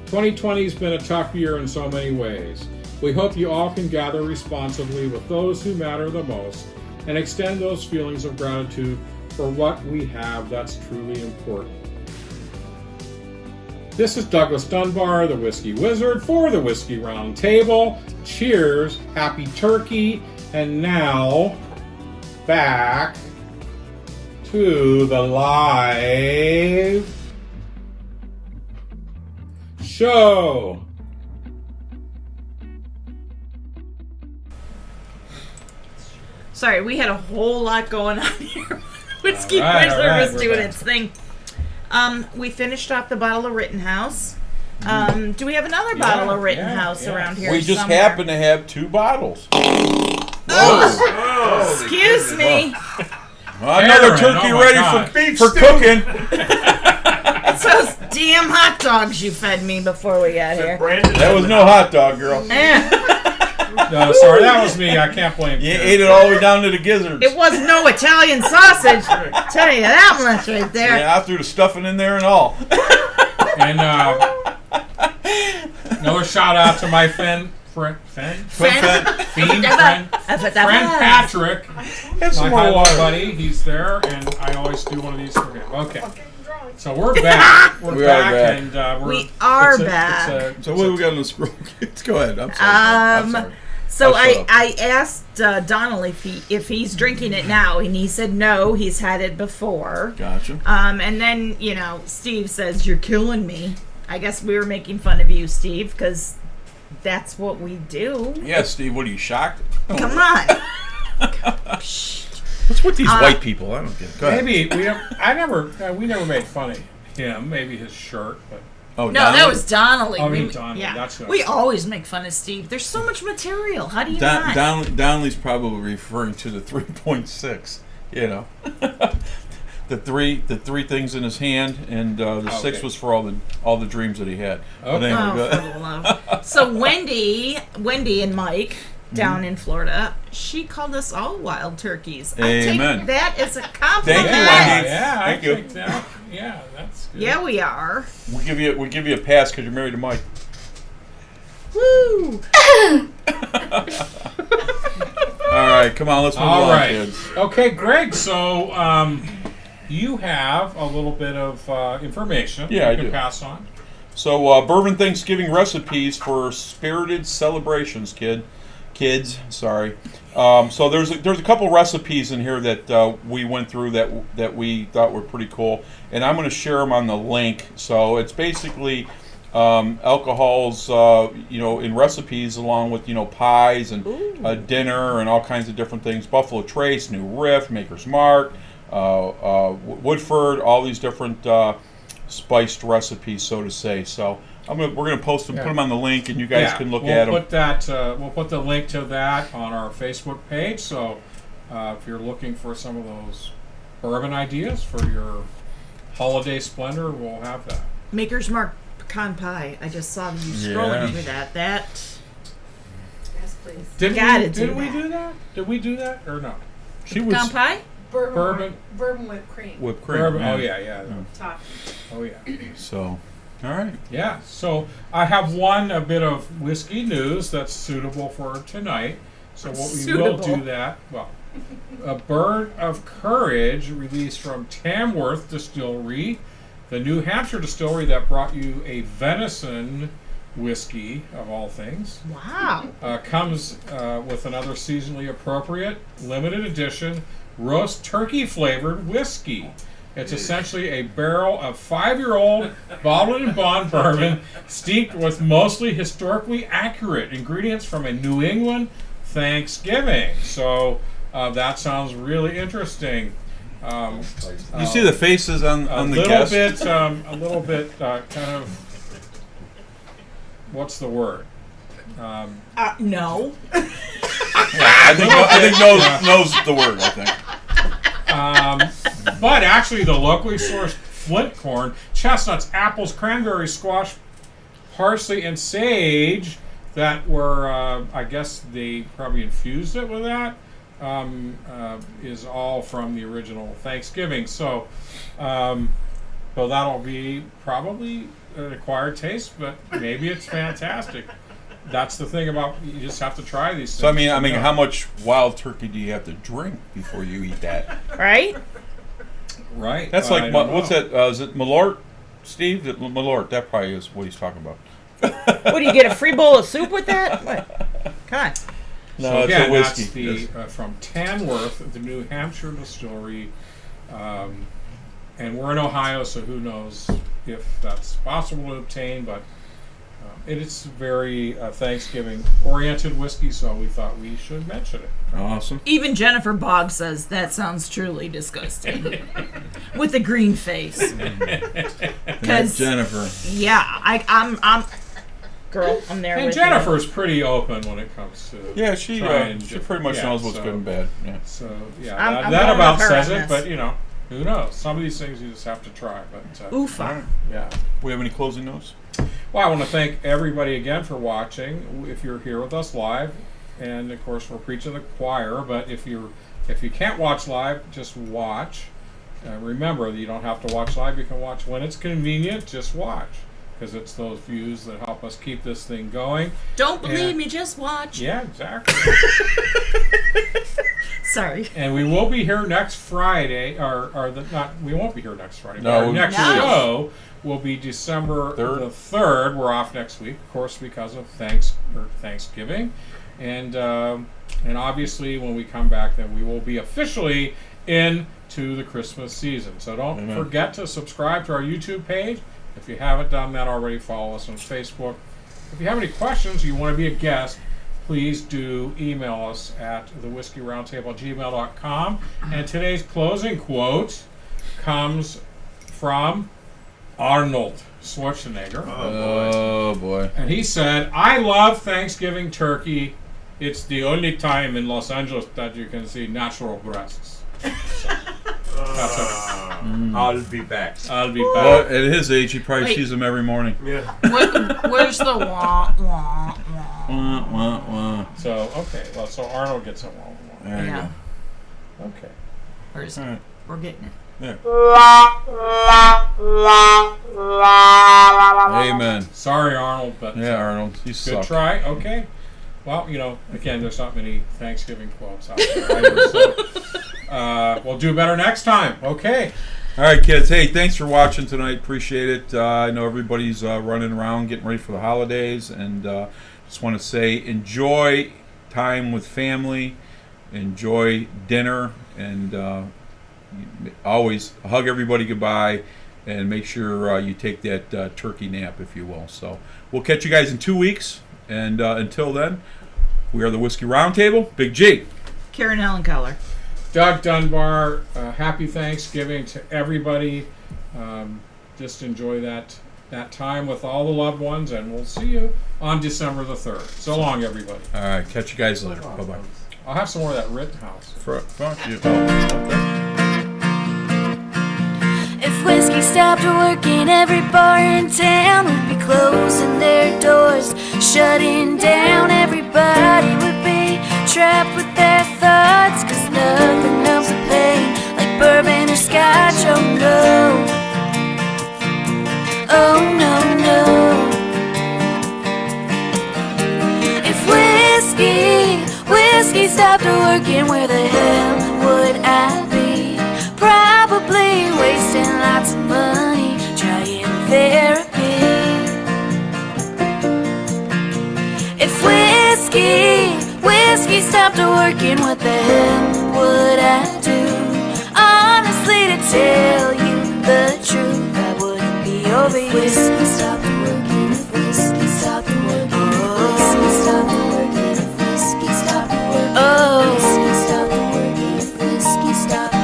2020 has been a tough year in so many ways. We hope you all can gather responsibly with those who matter the most and extend those feelings of gratitude for what we have that's truly important. This is Douglas Dunbar, the Whiskey Wizard, for the Whiskey Roundtable. Cheers, happy turkey, and now back to the live show. Sorry, we had a whole lot going on here. Whiskey All right, Wizard all right, was we're doing back. its thing. We finished off the bottle of Rittenhouse. Do we have another bottle of Rittenhouse yeah. around here? We just somewhere? happen to have 2 bottles. Oh, excuse me. Another Aaron, turkey oh my ready God. for cooking. It's those damn hot dogs you fed me before we got here. Brandon That was no hot dog, girl. Eh. No, sorry, that was me. I can't blame You Karen. ate it all the way down to the gizzards. It was no Italian sausage. Tell you that much right there. Yeah, I threw the stuffing in there and all. And another shout out to my friend Patrick, Have some my more high water. buddy. He's there, and I always do one of these for him. Okay, so we're back. We're We are back, back. and we're, We are it's a- back. So what do we got on the scroll? Go ahead. I'm sorry. I'm sorry. So I'll shut up. I asked Donald if he's drinking it now, and he said no, he's had it before. Gotcha. And then Steve says you're killing me. I guess we were making fun of you, Steve, because that's what we do. Yeah, Steve. What are you shocked? Come on. What's with these white people? I don't get it. Go ahead. maybe we never made fun of him. Maybe his shirt, but Oh, No, Donald? that was Donnelly. I mean, Donnelly, that's what I we said. always make fun of Steve. There's so much material. How do you not? Donnelly's probably referring to the 3.6. You know, the three things in his hand, and the six Okay. was for all the dreams that he had. But Okay. anyway, Oh, go for ahead. the love. So Wendy and Mike down in Florida, she called us all wild turkeys. I Amen. take that as a compliment. Thank you, Yeah, Wendy. yeah, Thank I you. think that. Yeah, that's good. Yeah, we are. We'll give you a pass because you're married to Mike. Woo! All right, come on, let's move All on, right. kids. Okay, Greg. So you have a little bit of information Yeah, you I can do. pass on. So, bourbon Thanksgiving recipes for spirited celebrations, kids. Sorry. So there's a couple recipes in here that we went through that we thought were pretty cool, and I'm going to share them on the link. So it's basically alcohols, in recipes along with pies and dinner and all kinds of different things. Buffalo Trace, New Riff, Maker's Mark, Woodford, all these different spiced recipes, so to say. So we're gonna post them, Yeah. put them on the link, and you guys can look at them. We'll put the link to that on our Facebook page. So if you're looking for some of those bourbon ideas for your holiday splendor, we'll have that. Maker's Mark pecan pie. I just saw you scrolling Yeah. through that. That Yes, please. Did Gotta we do did we that. do that? Did we do that or no? She pecan was pie. Bourbon. Bourbon whipped cream. whipped cream. Bourbon. yeah. Oh yeah. Top. Oh yeah. So, all right. Yeah, so I have a bit of whiskey news that's suitable for tonight. So what we will Suitable. do that. Well, a Bird of Courage released from Tamworth Distillery, the New Hampshire distillery that brought you a venison whiskey of all things, Wow. comes with another seasonally appropriate limited edition roast turkey flavored whiskey. It's essentially a barrel of 5-year-old bottled and bond bourbon steeped with mostly historically accurate ingredients from a New England Thanksgiving. So that sounds really interesting. You see the faces on the guests. A little bit, kind of. What's the word? No. I think knows the word. I think. But actually, the locally sourced flint corn, chestnuts, apples, cranberry, squash, parsley, and sage that were, I guess they probably infused it with that, is all from the original Thanksgiving. So that'll be probably an acquired taste, but maybe it's fantastic. That's the thing about, you just have to try these things. So I mean, Yeah. how much wild turkey do you have to drink before you eat that? Right? Right. That's I like don't what's know. that? Is it Malort, Steve? Malort. That probably is what he's talking about. What do you get, a free bowl of soup with that? What? Come on. No, So it's again, a whiskey. that's the Yes. from Tamworth, the New Hampshire distillery, and we're in Ohio, so who knows if that's possible to obtain. But it's very Thanksgiving-oriented whiskey, so we thought we should mention it. Awesome. Even Jennifer Boggs says that sounds truly disgusting. With a green face. Because Jennifer. yeah, I'm girl, I'm there And with Jennifer's pretty open when it comes to Yeah, she trying pretty much yeah, knows what's so- good and bad. Yeah. So yeah, I'm that going about with her says on it. this. But you, who knows? Some of these things you just have to try. But you. Oofa. yeah. We have any closing notes? Well, I want to thank everybody again for watching. If you're here with us live, and of course we're preaching the choir. But if you can't watch live, just watch. Remember that you don't have to watch live. You can watch when it's convenient. Just watch, because it's those views that help us keep this thing going. Don't believe And- me, just watch. Yeah, exactly. Sorry. And we will be here next Friday, we won't be here next Friday. No, But our next No. show will be December Third. the 3rd. We're off next week, of course, because of Thanksgiving. And obviously when we come back, then we will be officially into the Christmas season. So don't Amen. forget to subscribe to our YouTube page. If you haven't done that already, follow us on Facebook. If you have any questions, you want to be a guest, please do email us at thewhiskeyroundtable@gmail.com. And today's closing quote comes from Arnold Schwarzenegger. Oh boy. And he said, "I love Thanksgiving turkey. It's the only time in Los Angeles that you can see natural breasts." That's it. I'll be back. I'll be Well, back. at his age, he probably Wait. sees them every morning. Yeah. Where's the wah, wah, wah? Wah, wah, wah. So, okay. Well, so Arnold gets it wrong. There you Yeah. Okay. Where's go. All right. We're getting it. There. Amen. Sorry, Arnold, but Yeah, Arnold, you good suck. try. Okay. Well, again, there's not many Thanksgiving quotes out there either, so we'll do better next time. Okay. All right, kids. Hey, thanks for watching tonight. Appreciate it. I know everybody's running around, getting ready for the holidays, and just want to say enjoy time with family, enjoy dinner, and always hug everybody goodbye, and make sure you take that turkey nap, if you will. So we'll catch you guys in 2 weeks, and until then, we are the Whiskey Roundtable. Big G. Karen Helen Keller. Doug Dunbar, happy Thanksgiving to everybody. Just enjoy that time with all the loved ones, and we'll see you on December the 3rd. So long, everybody. All right, catch you guys later. Bye-bye. I'll have some more of that Rittenhouse. Fuck you. Oh, okay. If whiskey stopped working, every bar in town would be closing their doors, shutting down. Everybody would be trapped with their thoughts, 'cause nothing helps the pain like bourbon or scotch. Oh no, oh no, no. If whiskey stopped working, where the hell would I be? Probably wasting lots of money trying therapy. If whiskey stopped working, what the hell would I do? Honestly, to tell you the truth, I wouldn't be over you. If whiskey stopped working, if whiskey stopped working, if whiskey stopped working, if whiskey stopped working, oh, whiskey stopped working, if whiskey stopped.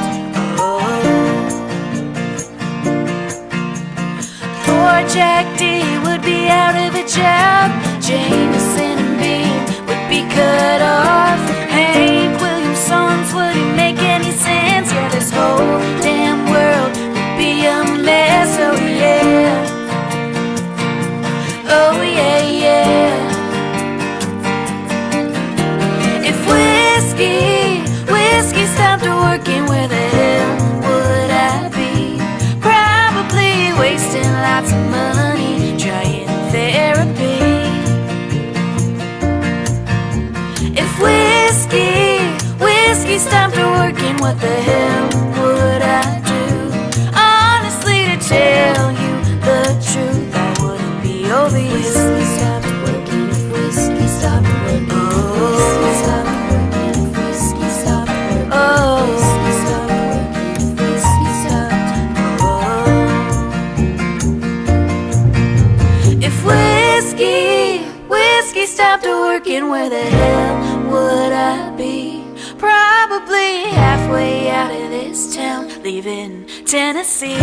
Poor Jack D would be out of a job. Jameson and Bean would be cut off. Hank Williams songs wouldn't make any sense. Yeah, this whole damn world would be a mess. Oh yeah, oh yeah, yeah. If whiskey stopped working, where the hell would I be? Probably wasting lots of money trying therapy. If whiskey stopped working, what the hell would I do? Honestly, to tell you the truth, I wouldn't be over you. If whiskey stopped working, if whiskey stopped working, if whiskey stopped working, if whiskey stopped working, oh, whiskey stopped working, if whiskey stopped, oh. If whiskey stopped working, where the hell would I be? Probably halfway out of this town, leaving Tennessee.